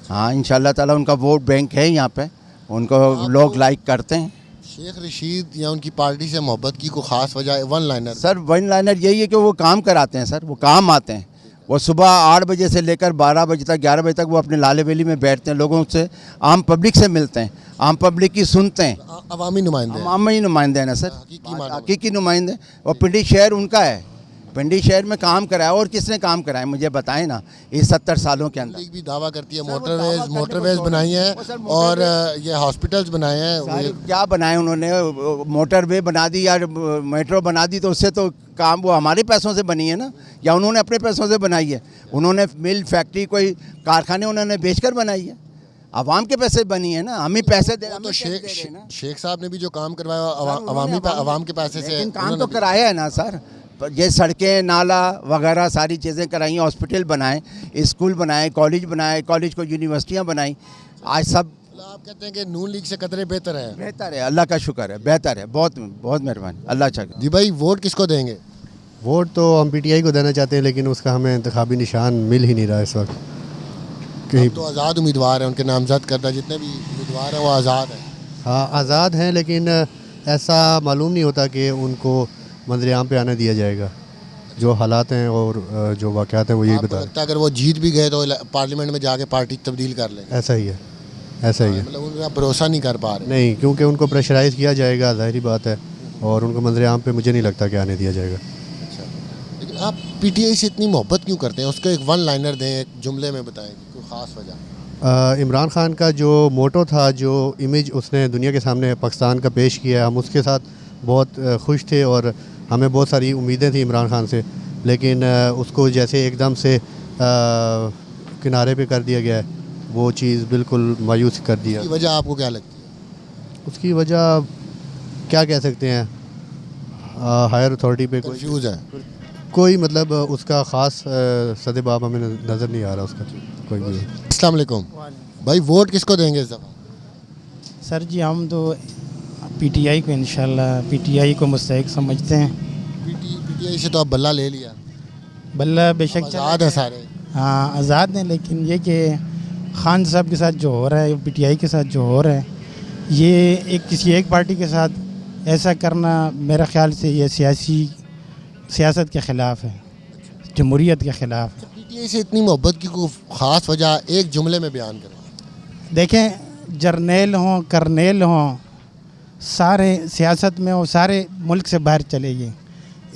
हाँ इंशाल्लाह ताला उनका वोट बैंक है यहाँ पे, उनको लोग लाइक करते हैं। शेख रशीद या उनकी पार्टी से मोहब्बत की कोई ख़ास वजह? One liner sir one liner यही है कि वो काम कराते हैं सर, वो काम आते हैं। वो सुबह 8 बजे से लेकर 12 बजे तक, 11 बजे तक वो अपने लाले वैली में बैठते हैं, लोगों से, आम पब्लिक से मिलते हैं, आम पब्लिक की सुनते हैं। अवामी नुमाइंदे? अवामी नुमाइंदे हैं ना सर, हकीकी नुमाइंदे। और पिंडी शहर उनका है, पिंडी शहर में काम कराया। और किसने काम कराया मुझे बताएं ना इस 70 सालों के अंदर? भी दावा करती है मोटरवेज बनाई हैं और ये हॉस्पिटल्स बनाए हैं। क्या बनाए उन्होंने? मोटरवे बना दी या मेट्रो बना दी, तो उससे तो काम वो हमारे पैसों से बनी है ना, या उन्होंने अपने पैसों से बनाई है? उन्होंने मिल, फैक्ट्री, कोई कारखाने उन्होंने बेचकर बनाई है, आवाम के पैसे बनी है ना, हम ही पैसे दे। तो शेख साहब ने भी जो काम करवाया आवाम के पैसे से काम तो कराया है ना सर। ये सड़कें, नाला वगैरह सारी चीज़ें कराई, हॉस्पिटल बनाए, स्कूल बनाए, कॉलेज को यूनिवर्सिटियाँ बनाई। आज सब आप कहते हैं कि नून लीग से कतरे बेहतर है? बेहतर है, अल्लाह का शुक्र है, बेहतर है, बहुत बहुत मेहरबानी, अल्लाह चाहे। जी भाई, वोट किसको देंगे? वोट तो हम PTI को देना चाहते हैं, लेकिन उसका हमें इंतखाबी निशान मिल ही नहीं रहा इस वक्त कहीं। तो आज़ाद उम्मीदवार हैं, उनके नामजद करदा जितने भी उम्मीदवार हैं वो आज़ाद हैं। हाँ आज़ाद हैं, लेकिन ऐसा मालूम नहीं होता कि उनको मंजर-ए-आम पे आने दिया जाएगा। जो हालात हैं और जो वाक़यात हैं वो यही बता। लगता है अगर वो जीत भी गए तो पार्लियामेंट में जाके पार्टी तब्दील कर लेंगे? ऐसा ही है, ऐसा ही है। मतलब उनका भरोसा नहीं कर पा रहे? नहीं, क्योंकि उनको प्रेशराइज़ किया जाएगा, ज़ाहिरी बात है, और उनको मंजर-ए-आम पे मुझे नहीं लगता कि आने दिया जाएगा। अच्छा, लेकिन आप PTI से इतनी मोहब्बत क्यों करते हैं? उसका एक वन लाइनर दें, एक जुमले में बताएं, कोई ख़ास वजह? इमरान खान का जो मोटो था, जो इमेज उसने दुनिया के सामने पाकिस्तान का पेश किया, हम उसके साथ बहुत खुश थे और हमें बहुत सारी उम्मीदें थी इमरान खान से, लेकिन उसको जैसे एकदम से किनारे पे कर दिया गया है, वो चीज़ बिल्कुल मायूस कर दिया। उसकी वजह आपको क्या लगती है? उसकी वजह क्या कह सकते हैं, हायर अथॉरिटी पे कंफ्यूज है कोई, मतलब उसका ख़ास सदेबाब हमें नज़र नहीं आ रहा उसका कोई भी। अस्सलाम वालेकुम भाई, वोट किसको देंगे इस दफ़ा? सर जी हम तो PTI को, इंशाल्लाह PTI को मुस्तहिक समझते हैं। PTI से तो आप बल्ला ले लिया? बल्ला बेशक आज़ाद है सारे। हाँ आज़ाद हैं, लेकिन ये कि खान साहब के साथ जो हो रहा है, PTI के साथ जो हो रहा है, ये किसी एक पार्टी के साथ ऐसा करना मेरा ख्याल से ये सियासत के ख़िलाफ़ है, जमहूरियत के ख़िलाफ़ है। PTI से इतनी मोहब्बत की कोई ख़ास वजह एक जुमले में बयान करें? देखें, जर्नेल हों, करनेल हों, सारे सियासत में वो सारे मुल्क से बाहर चले गए।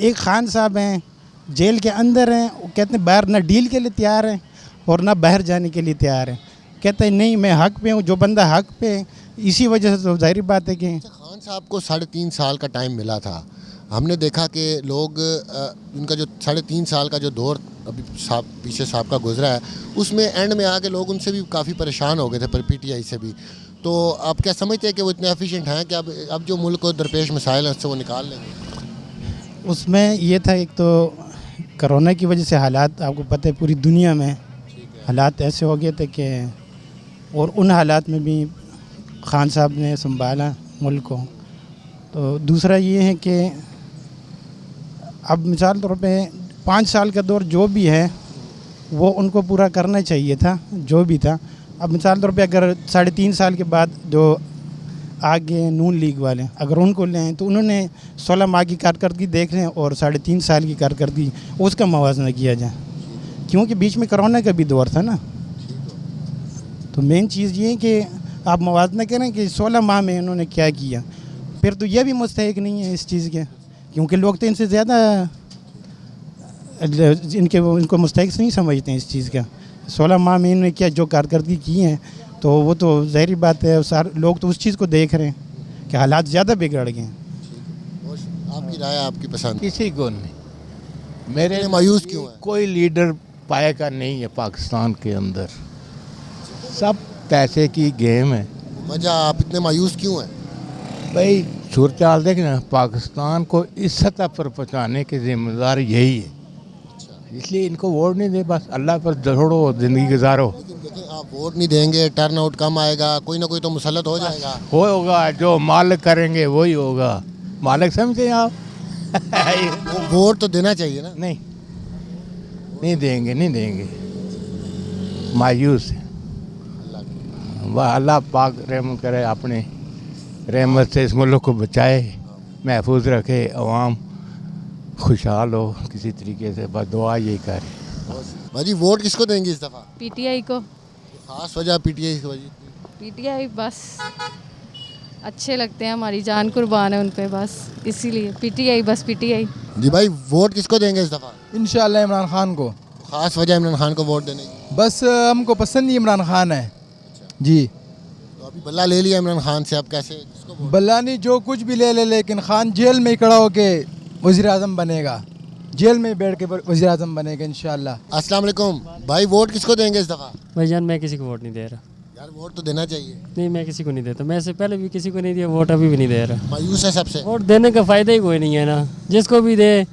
एक खान साहब हैं, जेल के अंदर हैं, वो कहते हैं बाहर ना डील के लिए तैयार हैं और ना बाहर जाने के लिए तैयार हैं। कहते हैं नहीं मैं हक पे हूँ, जो बंदा हक पे है, इसी वजह से तो जाहिर बात है कि खान साहब को 3.5 साल का टाइम मिला था। हमने देखा कि लोग उनका जो 3.5 साल का जो दौर अभी पीछे साहब का गुजरा है, उसमें एंड में आके लोग उनसे भी काफ़ी परेशान हो गए थे, पर PTI से भी। तो आप क्या समझते हैं कि वो इतने एफिशिएंट हैं कि अब जो मुल्क को दरपेश मसाइल हैं उससे वो निकाल लेंगे? उसमें ये था, एक तो कोरोना की वजह से हालात आपको पता है पूरी दुनिया में हालात ऐसे हो गए थे कि, और उन हालात में भी खान साहब ने संभाला मुल्क को। तो दूसरा ये है कि अब मिसाल तौर पे 5 साल का दौर जो भी है वो उनको पूरा करना चाहिए था, जो भी था। अब मिसाल तौर पे अगर 3.5 साल के बाद जो आगे नून लीग वाले अगर उनको लें, तो उन्होंने 16 माह की कारकर्दगी देख लें और 3.5 साल की कारकर्दगी, उसका मवाजना किया जाए, क्योंकि बीच में कोरोना का भी दौर था ना। तो मेन चीज़ ये है कि आप मवाजना करें कि 16 माह में उन्होंने क्या किया, फिर तो यह भी मुस्तहिक नहीं है इस चीज़ के, क्योंकि लोग तो इनसे ज़्यादा इनको मुस्तहिक नहीं समझते हैं इस चीज़ का। 16 माह में इन्होंने क्या जो कारकर्दगी की है, तो वो तो ज़ाहिर बात है सारे लोग तो उस चीज़ को देख रहे हैं कि हालात ज़्यादा बिगड़ गए हैं। आपकी राय, आपकी पसंद? किसी को नहीं, मेरे मायूस क्यों है? कोई लीडर पाएगा नहीं है पाकिस्तान के अंदर, सब पैसे की गेम है। वजह आप इतने मायूस क्यों हैं? भाई सूरत हाल देखना, पाकिस्तान को इस सतह पर पहुँचाने के जिम्मेदार यही है, इसलिए इनको वोट नहीं दे, बस अल्लाह पर छोड़ो, ज़िंदगी गुजारो। लेकिन आप वोट नहीं देंगे, टर्न आउट कम आएगा, कोई ना कोई तो मुसल्लत हो जाएगा। होगा, जो मालिक करेंगे वही होगा, मालिक समझे आप। वोट तो देना चाहिए ना। नहीं देंगे, नहीं देंगे, मायूस है। वाह, अल्लाह पाक रहम करे, अपने रहमत से इस मुल्क को बचाए, महफूज रखे, अवाम खुशहाल हो किसी तरीके से, बस दुआ यही करे। भाजी वोट किसको देंगे इस दफ़ा? पीटीआई को। खास वजह पीटीआई की वजह? पीटीआई बस अच्छे लगते हैं, हमारी जान कुर्बान है उन पे, बस इसीलिए पीटीआई, बस पीटीआई। जी भाई वोट किसको देंगे इस दफ़ा? इंशाल्लाह इमरान खान को। खास वजह इमरान खान को वोट देने की? बस हमको पसंद ही इमरान खान है जी। तो अभी बल्ला ले लिया इमरान खान से, अब कैसे किसको वोट? बल्ला नहीं, जो कुछ भी ले ले, लेकिन खान जेल में ही खड़ा होके वज़ीर आज़म बनेगा, जेल में बैठ के वज़ीर आज़म बनेगा इंशाल्लाह। अस्सलाम वालेकुम भाई, वोट किसको देंगे इस दफ़ा? भाईजान मैं किसी को वोट नहीं दे रहा। यार वोट तो देना चाहिए। नहीं, मैं किसी को नहीं देता, मैं इससे पहले भी किसी को नहीं दिया वोट, अभी भी नहीं दे रहा। मायूस है सबसे। वोट देने का फ़ायदा ही कोई नहीं है ना, जिसको भी दे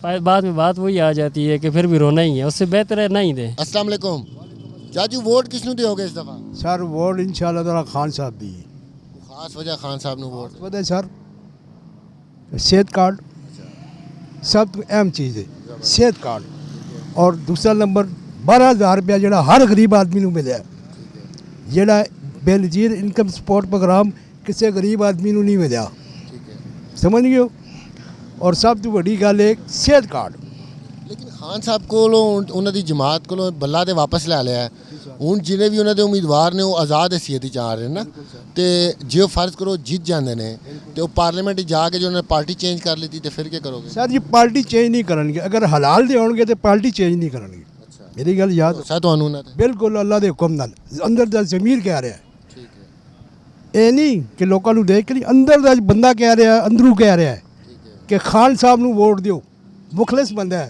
बाद में बात वही आ जाती है कि फिर भी रोना ही है, उससे बेहतर है ना ही दे। अस्सलाम वालेकुम चाचू, वोट किसनु दोगे इस दफ़ा? सर वोट इंशाल्लाह ताला खान साहब दी। खास वजह खान साहब ने वोट पता है सर, सेहत कार्ड सब तो अहम चीज़ है, सेहत कार्ड, और दूसरा नंबर 12,000 रुपया जो हर गरीब आदमी को मिले, जोड़ा बेनज़ीर इनकम सपोर्ट प्रोग्राम किसी गरीब आदमी को नहीं मिला, समझ गए हो। और सब तो बड़ी गल है सेहत कार्ड। लेकिन खान साहब को उन्होंने जमात को बल्ला तो वापस लै लिया, हूँ जिन्हें भी उन्होंने उम्मीदवार ने वो आज़ाद हैसियत चाह रहे हैं ना, तो जो फर्ज करो जीत जाते हैं तो पार्लीमेंट जाके जो उन्होंने पार्टी चेंज कर ली थी, तो फिर क्या करोगे? सर जी पार्टी चेंज नहीं करेंगे, अगर हलाल दे होंगे तो पार्टी चेंज नहीं करेंगे। मेरी गल याद बिल्कुल अल्लाह के हुक्म नाल अंदर दा ज़मीर कह रहा है, ये नहीं कि लोगों को देख के, अंदर दा बंदा कह रहा है, अंदरू कह रहा है कि खान साहब को वोट दो, मुखलिस बंदा है,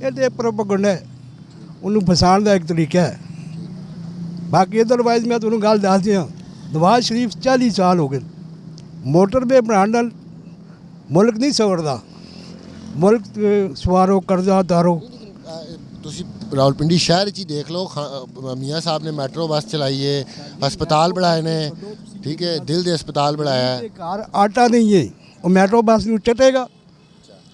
ये तो प्रोपेगेंडा है, उन्होंने फसाने का एक तरीका है। बाकी अदरवाइज मैं तुम्हें गल दस दिया, नवाज शरीफ 40 साल हो गए मोटरवे बनाने नाल मुल्क नहीं सवरदा, मुल्क सवारो कर्जा उतारो। तुसी रावलपिंडी शहर ही देख लो, मियाँ साहब ने मेट्रो बस चलाई है, हस्पताल बढ़ाए ने, ठीक है, दिल दे हस्पताल बढ़ाया है। घर आटा नहीं है, वो मेट्रो बस में चटेगा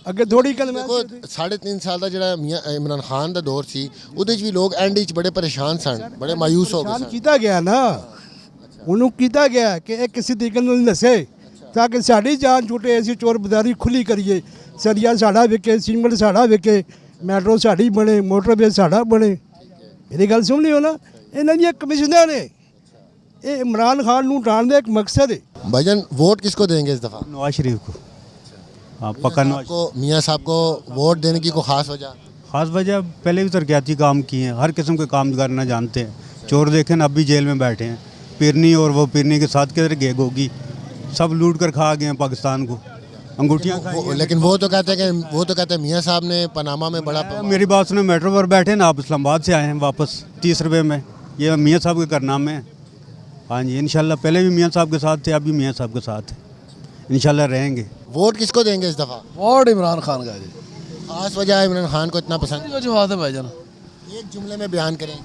अगे थोड़ी गल। देखो 3.5 साल का जो मियाँ इमरान खान का दौर सी, उहदे च भी लोग एंड च बड़े परेशान सन, बड़े मायूस हो गए। किया गया ना, उन्होंने किया गया कि एक किसी तरीके नसे ताकि साड़ी जान छुटे, ऐसी चोर बाजारी खुली करिए, सरिया साड़ा विके, सीमेंट साड़ा विके, मेट्रो साड़ी बने, मोटरवे साड़ा बने। मेरी गल सुन लियो ना, इन्होंने कमिश्नर ने ये इमरान खान को हटाने का एक मकसद है। भाईजान वोट किसको देंगे इस दफ़ा? नवाज शरीफ को। हाँ पक्का मियाँ साहब को वोट देने की कोई ख़ास वजह? खास वजह पहले भी तरक्याती काम किए हैं, हर किस्म के काम करना जानते हैं। चोर देखें अब भी जेल में बैठे हैं, पिरनी और वो पिरनी के साथ किधर गेग होगी, सब लूट कर खा गए हैं पाकिस्तान को, अंगूठियाँ। लेकिन वो तो कहते हैं मियाँ साहब ने पनामा में बड़ा। मेरी बात सुने, मेट्रो पर बैठे ना, आप इस्लामाबाद से आए हैं वापस 30 रुपये में, ये मियाँ साहब के कारनामे हैं। हाँ जी इंशाल्लाह, पहले भी मियाँ साहब के साथ थे, अब भी मियाँ साहब के साथ हैं, इंशाल्लाह रहेंगे। वोट किसको देंगे इस दफ़ा? वोट इमरान खान का जी। खास वजह है इमरान खान को इतना पसंद? जो बात है भाईजान, एक जुमले में बयान करें।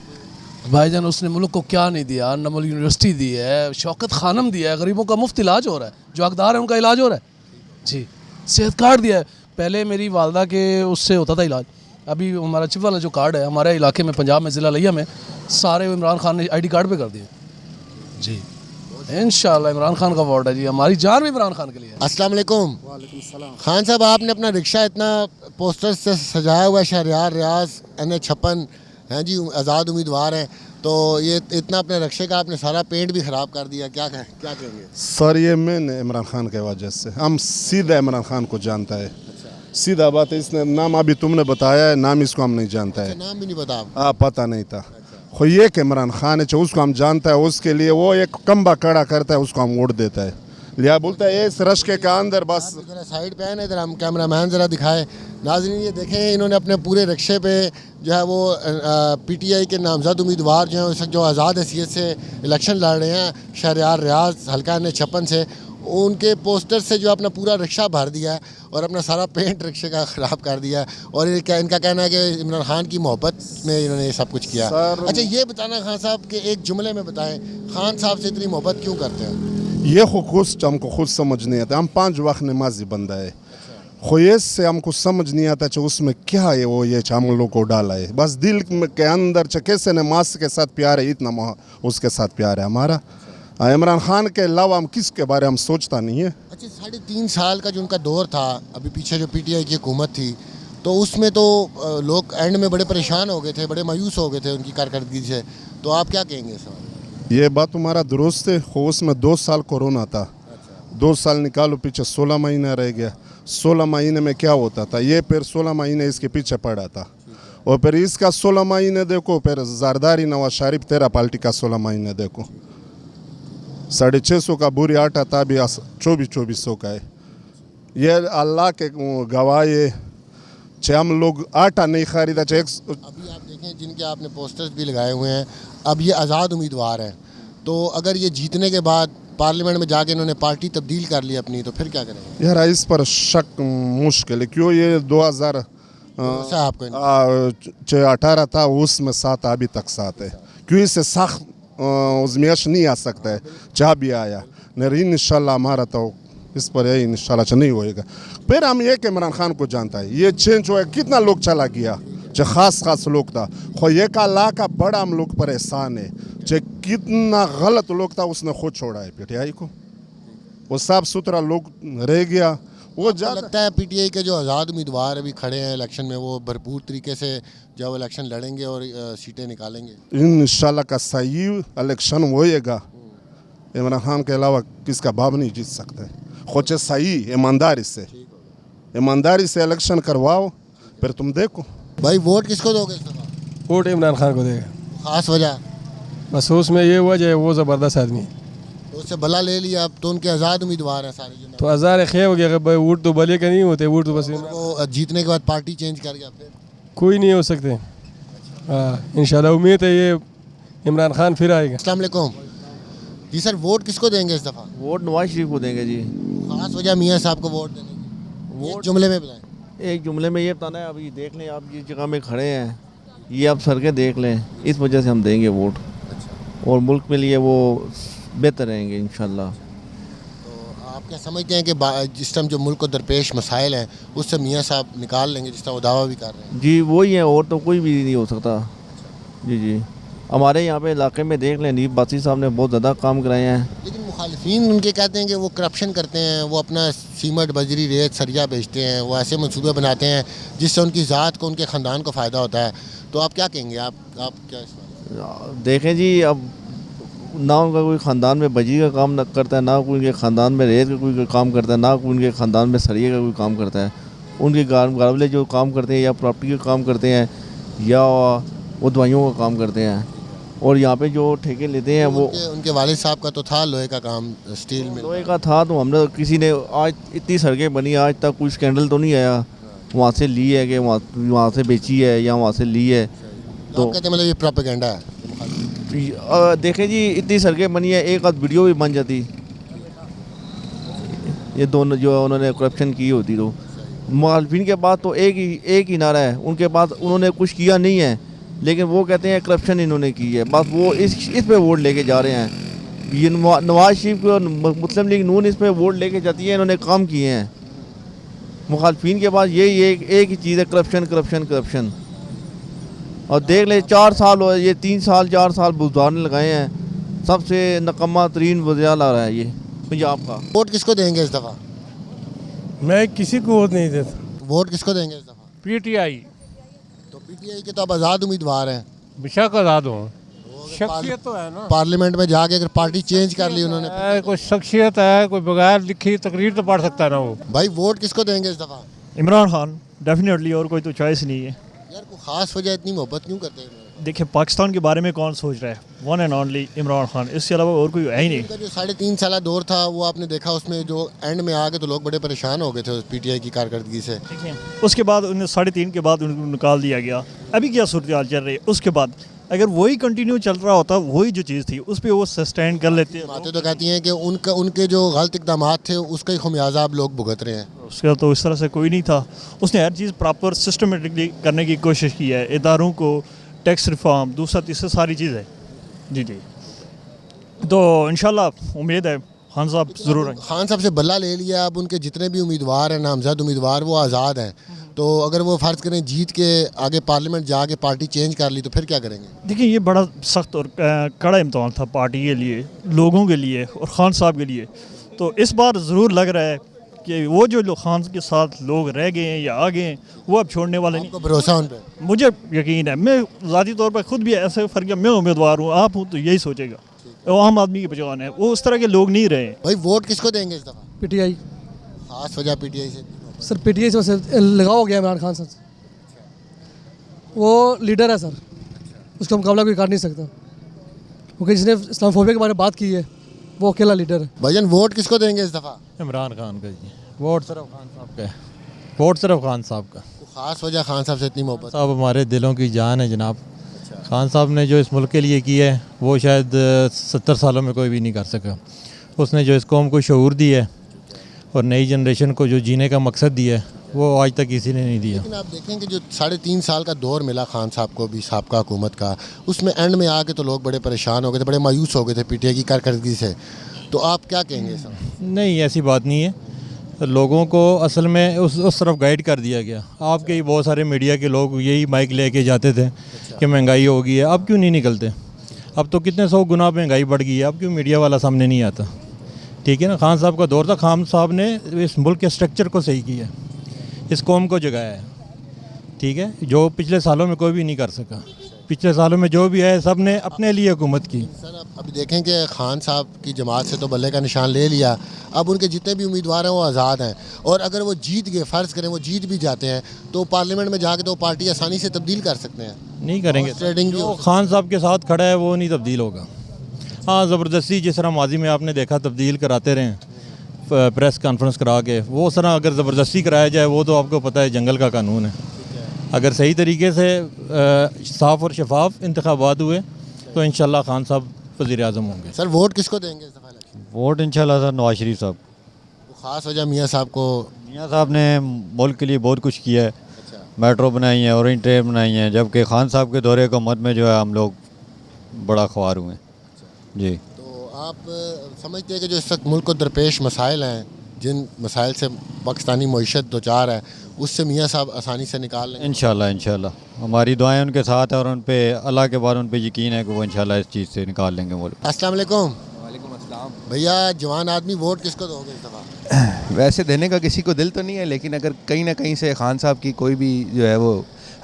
भाईजान उसने मुल्क को क्या नहीं दिया, नमल यूनिवर्सिटी दी है, शौकत खानम दिया है, गरीबों का मुफ्त इलाज हो रहा है, जो हकदार है उनका इलाज हो रहा है जी। सेहत कार्ड दिया है, पहले मेरी वालदा के उससे होता था इलाज, अभी हमारा चिप वाला जो कार्ड है हमारे इलाके में, पंजाब में, ज़िला लिया में, सारे इमरान खान ने ID कार्ड पे कर दिए जी। इंशाल्लाह इमरान खान का वोट है जी, हमारी जान भी इमरान खान के लिए। अस्सलाम वालेकुम खान साहब, आपने अपना रिक्शा इतना पोस्टर से सजाया हुआ है, शहरियार रियाज NH56 हैं जी, आज़ाद उम्मीदवार हैं, तो ये इतना अपने रिक्शे का आपने सारा पेंट भी ख़राब कर दिया, क्या कहेंगे? सर ये मैंने इमरान खान के वजह से, हम सीधा इमरान खान को जानता है, सीधा बात है। इसने नाम अभी तुमने बताया है, नाम इसको हम नहीं जानता है, नाम भी नहीं पता? हाँ पता नहीं था। खो ये कि इमरान खान है, उसको हम जानता है, उसके लिए वो एक कम्बा कड़ा करता है, उसको हम वोट देता है। लिया बोलता है इस रश के अंदर बस। जरा साइड पे है ना, इधर हम कैमरा मैन ज़रा दिखाए। नाज़रीन ये देखें, इन्होंने अपने पूरे रिक्शे पे जो है वो पीटीआई के नामजद उम्मीदवार जो हैं उस जो आज़ाद हैसियत से इलेक्शन लड़ रहे हैं शहरयार रियाज हल्का N56 से, उनके पोस्टर से जो अपना पूरा रिक्शा भर दिया है और अपना सारा पेंट रिक्शे का ख़राब कर दिया है। और इनका कहना है कि इमरान खान की मोहब्बत में इन्होंने ये सब कुछ किया। अच्छा ये बताना खान साहब कि एक जुमले में बताएं, खान साहब से इतनी मोहब्बत क्यों करते हैं? ये खुद हमको खुद समझ नहीं आता। हम 5 वक्त नमाजी बंदा है, ख्वेस से हमको समझ नहीं आता कि उसमें क्या है वो ये हम लोग को डाला है। बस दिल के अंदर कैसे नमाज के साथ प्यार है, इतना उसके साथ प्यार है हमारा। इमरान खान के अलावा हम किसके बारे में सोचता नहीं है। अच्छा 3.5 साल का जो उनका दौर था, अभी पीछे जो पीटीआई की हुकूमत थी, तो उसमें तो लोग एंड में बड़े परेशान हो गए थे, बड़े मायूस हो गए थे उनकी कारकर्दगी से, तो आप क्या कहेंगे सर? ये बात तुम्हारा दुरुस्त है। उसमें 2 साल कोरोना था। 2 साल निकालो पीछे, 16 महीना रह गया। 16 महीने में क्या होता था, ये फिर 16 महीने इसके पीछे पड़ा था। और फिर इसका 16 महीने देखो, फिर ज़रदारी नवाज शरीफ 13 पार्टी का 16 महीने देखो। 650 का बुरी आटा था, अभी 2400 का है। ये अल्लाह के गवाह है। चाहे हम लोग आटा नहीं खरीदा, चाहे अभी आप देखें जिनके आपने पोस्टर्स भी लगाए हुए हैं, अब ये आज़ाद उम्मीदवार हैं, तो अगर ये जीतने के बाद पार्लियामेंट में जाके इन्होंने पार्टी तब्दील कर ली अपनी, तो फिर क्या करेंगे? यार इस पर शक मुश्किल है। क्यों ये 2018 था, उसमें 7 अभी तक 7 है। क्यों इससे सख्त उज़मियश नहीं आ सकता है, चाह भी आया नहीं। इंशाल्लाह हमारा तो इस पर यही इंशाल्लाह नहीं होएगा। फिर हम ये इमरान खान को जानता है, ये चेंज हुआ, कितना लोग चला गया, जो खास लोग था। खो ये का अल्लाह का बड़ा हम लोग पर एहसान है, जो कितना गलत लोग था उसने खुद छोड़ा है पीटीआई को। वो साफ सुथरा लोग रह गया। वो लगता है पीटीआई के जो आज़ाद उम्मीदवार अभी खड़े हैं इलेक्शन में, वो भरपूर तरीके से जब इलेक्शन लड़ेंगे और सीटें निकालेंगे। इंशाल्लाह का सही इलेक्शन होएगा। इमरान खान के अलावा किसका बाप नहीं जीत सकता है। खुद सही ईमानदारी से इलेक्शन करवाओ, फिर तुम देखो। भाई वोट किसको दोगे? वोट इमरान खान को देगा। खास वजह? बस उसमें ये वजह, वो ज़बरदस्त आदमी है, तो उससे भला ले लिया, अब तो उनके आज़ाद उम्मीदवार हैं सारे। तो आज़ार खे हो गया। भाई वोट तो भले के नहीं होते, वोट तो बस वो जीतने के बाद पार्टी चेंज कर गया, फिर कोई नहीं हो सकते। हाँ इंशाल्लाह उम्मीद है ये इमरान खान फिर आएगा। अस्सलाम वालेकुम जी सर, वोट किसको देंगे इस दफ़ा? वोट नवाज शरीफ को देंगे जी। खास वजह मियाँ साहब को वोट देने की? एक जुमले में बताएं। एक जुमले में ये बताना है, अभी देख लें आप जिस जगह में खड़े हैं, ये आप सड़कें देख लें, इस वजह से हम देंगे वोट। और मुल्क के लिए वो बेहतर रहेंगे इंशाल्लाह। तो आप क्या समझते हैं कि जिस टाइम जो मुल्क को दरपेश मसाइल हैं उससे मियाँ साहब निकाल लेंगे, जिस तरह वो दावा भी कर रहे हैं? जी वही है, और तो कोई भी नहीं हो सकता। जी हमारे यहाँ पे इलाके में देख लें, नीब बासी साहब ने बहुत ज़्यादा काम कराए हैं। लेकिन मुखालिफिन उनके कहते हैं कि वो करप्शन करते हैं, वो अपना सीमेंट बजरी रेत सरिया बेचते हैं, वो ऐसे मंसूबे बनाते हैं जिससे उनकी ज़ात को, उनके ख़ानदान को फ़ायदा होता है। तो आप क्या कहेंगे? आप क्या देखें जी, अब ना उनका कोई ख़ानदान में बजरी का काम न करता है, ना कोई उनके ख़ानदान में रेत का कोई काम करता है, ना कोई उनके ख़ानदान में सरिये का कोई काम करता है। उनके गावले जो काम करते हैं, या प्रॉपर्टी का काम करते हैं, या वो दवाइयों का काम करते हैं। और यहाँ पे जो ठेके लेते हैं वो उनके वालिद साहब का तो था लोहे का काम, स्टील में लोहे का था। तो हमने किसी ने आज इतनी सड़कें बनी, आज तक कोई स्कैंडल तो नहीं आया वहाँ से ली है कि वहाँ से बेची है या वहाँ से ली है। तो कहते मतलब ये प्रोपेगेंडा है। देखें जी, इतनी सड़कें बनी है, एक आध वीडियो भी बन जाती, ये दोनों जो उन्होंने करप्शन की होती। तो मुखालिफिन के पास तो एक ही नारा है, उनके पास उन्होंने कुछ किया नहीं है, लेकिन वो कहते हैं करप्शन इन्होंने की है। बस वो इस पे वोट लेके जा रहे हैं। ये नवाज शरीफ को मुस्लिम लीग नून इस पे वोट लेके जाती है, इन्होंने काम किए हैं। मुखालिफिन के पास यही एक ही चीज़ है, करप्शन। और देख ले 4 साल हो, ये 3 साल 4 साल बुजदार ने लगाए हैं। सबसे नकम्मा तरीन वज़ीर आ रहा है ये पंजाब का। वोट किसको देंगे इस दफ़ा? मैं किसी को वोट नहीं देता। वोट किसको देंगे इस दफ़ा? पीटीआई। तो पीटीआई के तो अब आज़ाद उम्मीदवार हैं। बेशक आज़ाद हो, शख्सियत तो है ना। पार्लियामेंट में जाके अगर पार्टी चेंज कर ली उन्होंने, कोई शख्सियत है, कोई बगैर लिखी तकरीर तो पढ़ सकता है ना वो। भाई वोट किसको देंगे इस दफ़ा? इमरान खान डेफिनेटली, और कोई तो चॉइस नहीं है। यार कोई ख़ास वजह, इतनी मोहब्बत क्यों करते हैं? देखिए पाकिस्तान के बारे में कौन सोच रहा है, one and only Imran Khan, इसके अलावा और कोई है ही नहीं। उनका जो 3.5 साल दौर था वो आपने देखा, उसमें जो एंड में आ गए तो लोग बड़े परेशान हो गए थे पीटीआई की कारकर्दगी से। उसके बाद उन्हें 3.5 के बाद उनको निकाल दिया गया। अभी क्या सूरत हाल चल रही है, उसके बाद अगर वही कंटिन्यू चल रहा होता, वही जो चीज़ थी उस पर वो सस्टेन कर लेते हैं। बातें तो कहती हैं कि उनके जो गलत इकदाम थे उसका ही खमियाजा अब लोग भुगत रहे हैं। उसका तो इस तरह से कोई नहीं था, उसने हर चीज़ प्रॉपर सिस्टमेटिकली करने की कोशिश की है, इदारों को, टैक्स रिफॉर्म, दूसरा तीसरा सारी चीज़ है। जी जी, तो इंशाल्लाह उम्मीद है खान साहब ज़रूर आएंगे। खान साहब से बल्ला ले लिया, अब उनके जितने भी उम्मीदवार हैं, नामजद उम्मीदवार, वो आज़ाद हैं। तो अगर वो फ़र्ज़ करें जीत के आगे पार्लियामेंट जाके पार्टी चेंज कर ली तो फिर क्या करेंगे? देखिए ये बड़ा सख्त और कड़ा इम्तहान था पार्टी के लिए, लोगों के लिए और ख़ान साहब के लिए। तो इस बार ज़रूर लग रहा है कि वो जो लोग खान के साथ लोग रह गए हैं या आ गए हैं वो अब छोड़ने वाले नहीं। भरोसा उन पर? मुझे यकीन है, मैं ज़ाती तौर पर खुद भी ऐसे फ़र्क है, मैं उम्मीदवार हूँ, आप हूँ तो यही सोचेगा, वो आम आदमी की पहचान है, वो उस तरह के लोग नहीं रहे। भाई वोट किसको देंगे इस दफ़ा? पीटीआई। खास वजह पीटीआई से? सर पीटीआई से लगाव हो गया इमरान खान साहब, वो लीडर है सर, उसका मुकाबला कोई कर नहीं सकता, क्योंकि जिसने इस्लामोफोबिया के बारे में बात की है वो अकेला लीडर है। भाईजान वोट किसको देंगे इस दफ़ा? इमरान खान का जी, वोट सिर्फ खान साहब का है, वोट सिर्फ खान साहब का। खास वजह खान साहब से इतनी मोहब्बत? साहब हमारे दिलों की जान है जनाब। खान साहब ने जो इस मुल्क के लिए किया है वो शायद 70 सालों में कोई भी नहीं कर सका। उसने जो इस कौम को शऊर दी है और नई जनरेशन को जो जीने का मकसद दिया है वो आज तक किसी ने नहीं दिया। लेकिन आप देखें कि जो 3.5 साल का दौर मिला खान साहब को भी साबका हुकूमत का, उसमें एंड में आके तो लोग बड़े परेशान हो गए थे, बड़े मायूस हो गए थे पीटीआई की कारकर्दगी से। तो आप क्या कहेंगे सर? नहीं ऐसी बात नहीं है, लोगों को असल में उस तरफ गाइड कर दिया गया। आपके ही बहुत सारे मीडिया के लोग यही माइक लेके जाते थे कि महंगाई हो गई है, अब क्यों नहीं निकलते? अब तो कितने 100 गुना महंगाई बढ़ गई है, अब क्यों मीडिया वाला सामने नहीं आता? ठीक है ना, खान साहब का दौर था, खान साहब ने इस मुल्क के स्ट्रक्चर को सही किया, इस कौम को जगाया है। ठीक है, जो पिछले सालों में कोई भी नहीं कर सका। पिछले सालों में जो भी है सब ने अपने लिए हुकूमत की। सर अभी देखें कि खान साहब की जमात से तो बल्ले का निशान ले लिया, अब उनके जितने भी उम्मीदवार हैं वो आज़ाद हैं, और अगर वो जीत गए, फ़र्ज़ करें वो जीत भी जाते हैं, तो पार्लियामेंट में जाके तो पार्टी आसानी से तब्दील कर सकते हैं। नहीं करेंगे, ट्रेडिंग जो खान साहब के साथ खड़ा है वो नहीं तब्दील होगा। हाँ ज़बरदस्ती जिस तरह माजी में आपने देखा तब्दील कराते रहें प्रेस कॉन्फ्रेंस करा के, वो उस तरह अगर ज़बरदस्ती कराया जाए वो तो आपको पता है जंगल का कानून है। अगर सही तरीके से साफ़ और शफाफ इंतखाबात हुए तो इंशाल्लाह खान साहब वज़ीर-ए-आज़म होंगे। सर वोट किसको देंगे इस दफ़ा? वोट इंशाल्लाह सर नवाज शरीफ साहब। ख़ास वजह मियाँ साहब को? मियाँ साहब ने मुल्क के लिए बहुत कुछ किया है, मेट्रो बनाई है, ऑरेंज ट्रेन बनाई है, जबकि खान साहब के दौरे हुकूमत में जो है हम लोग बड़ा ख्वार हुए जी। तो आप समझते हैं कि जो इस वक्त मुल्क को दरपेश मसाइल हैं, जिन मसाइल से पाकिस्तानी मईशत दो चार है, उससे मियाँ साहब आसानी से निकाल लेंगे? इंशाल्लाह हमारी दुआएं उनके साथ हैं और उन पे अल्लाह के बाद उन पे यकीन है कि वो इंशाल्लाह इस चीज़ से निकाल लेंगे मुल्क। अस्सलाम वालेकुम। भैया जवान आदमी वोट किसको दोगे इस दफ़ा? वैसे देने का किसी को दिल तो नहीं है, लेकिन अगर कहीं ना कहीं से खान साहब की कोई भी जो है वो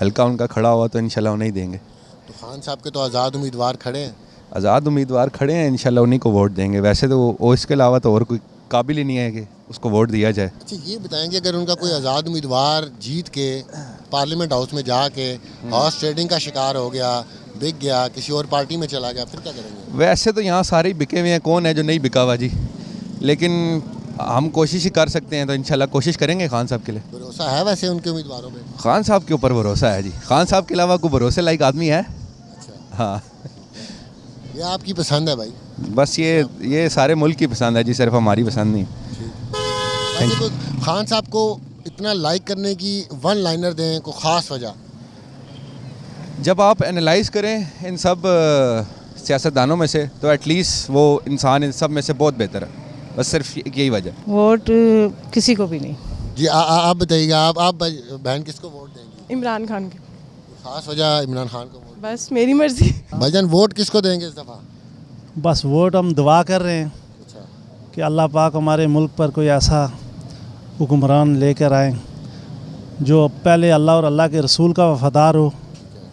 हल्का उनका खड़ा हुआ तो इंशाल्लाह उन्हें ही देंगे। तो खान साहब के तो आज़ाद उम्मीदवार खड़े हैं। आज़ाद उम्मीदवार खड़े हैं, इंशाल्लाह उन्हीं को वोट देंगे। वैसे तो वो इसके अलावा तो और कोई काबिल ही नहीं है कि उसको वोट दिया जाए। अच्छा ये बताएंगे अगर उनका कोई आज़ाद उम्मीदवार जीत के पार्लियामेंट हाउस में जाके हॉर्स ट्रेडिंग का शिकार हो गया, बिक गया, किसी और पार्टी में चला गया, फिर क्या करेंगे? वैसे तो यहाँ सारे ही बिके हुए हैं, कौन है जो नहीं बिका हुआ जी, लेकिन हम कोशिश ही कर सकते हैं, तो इंशाल्लाह कोशिश करेंगे खान साहब के लिए। भरोसा है वैसे उनके उम्मीदवारों पे? खान साहब के ऊपर भरोसा है जी, खान साहब के अलावा कोई भरोसे लायक आदमी है? हाँ ये आपकी पसंद है भाई? बस ये सारे मुल्क की पसंद है जी, सिर्फ हमारी पसंद नहीं। तो खान साहब को इतना लाइक करने की वन लाइनर दें, को ख़ास वजह? जब आप एनालाइज करें इन सब सियासतदानों में से तो एटलीस्ट वो इंसान इन सब में से बहुत बेहतर है, बस सिर्फ यही वजह। वोट किसी को भी नहीं जी। आप बताइएगा, आप बहन किसको वोट देंगी? इमरान खान की। ख़ास वजह इमरान खान को वोट? बस मेरी मर्जी। भाईजान वोट किसको देंगे इस दफ़ा? बस वोट हम दुआ कर रहे हैं कि अल्लाह पाक हमारे मुल्क पर कोई ऐसा हुक्मरान लेकर आए जो पहले अल्लाह और अल्लाह के रसूल का वफ़ादार हो,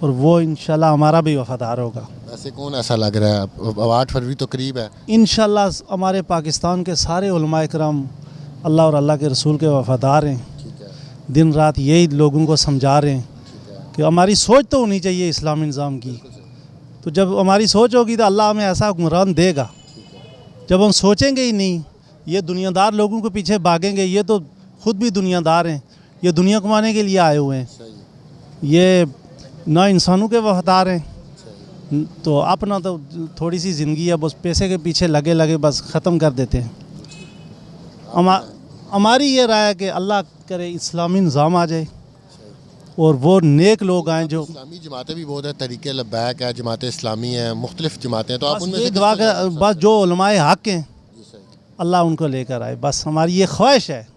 और वो इंशाल्लाह हमारा भी वफ़ादार होगा। वैसे कौन ऐसा लग रहा है? अब 8 फरवरी तो करीब है। इंशाल्लाह हमारे पाकिस्तान के सारे उलमाए किराम अल्लाह और अल्लाह के रसूल के वफ़ादार हैं, दिन रात यही लोगों को समझा रहे हैं कि हमारी सोच तो होनी चाहिए इस्लामी निज़ाम की। तो जब हमारी सोच होगी तो अल्लाह हमें ऐसा हुक्मरान देगा। जब हम सोचेंगे ही नहीं, ये दुनियादार लोगों के पीछे भागेंगे, ये तो ख़ुद भी दुनियादार हैं, ये दुनिया कमाने के लिए आए हुए हैं, ये ना इंसानों के वफादार हैं। तो अपना तो थोड़ी सी ज़िंदगी है, बस पैसे के पीछे लगे लगे बस ख़त्म कर देते हैं। हमारी ये राय है कि अल्लाह करे इस्लामी निज़ाम आ जाए और वो नेक लोग आएँ जो इस्लामी जमातें भी बहुत है, तरीक़े लब्बैक है, जमात इस्लामी है, मुख्तलिफ जमातें हैं, तो आप उनमें से दुआ कर, बस जो उलमाए हक़ हैं अल्लाह उनको लेकर आए, बस हमारी ये ख्वाहिश है।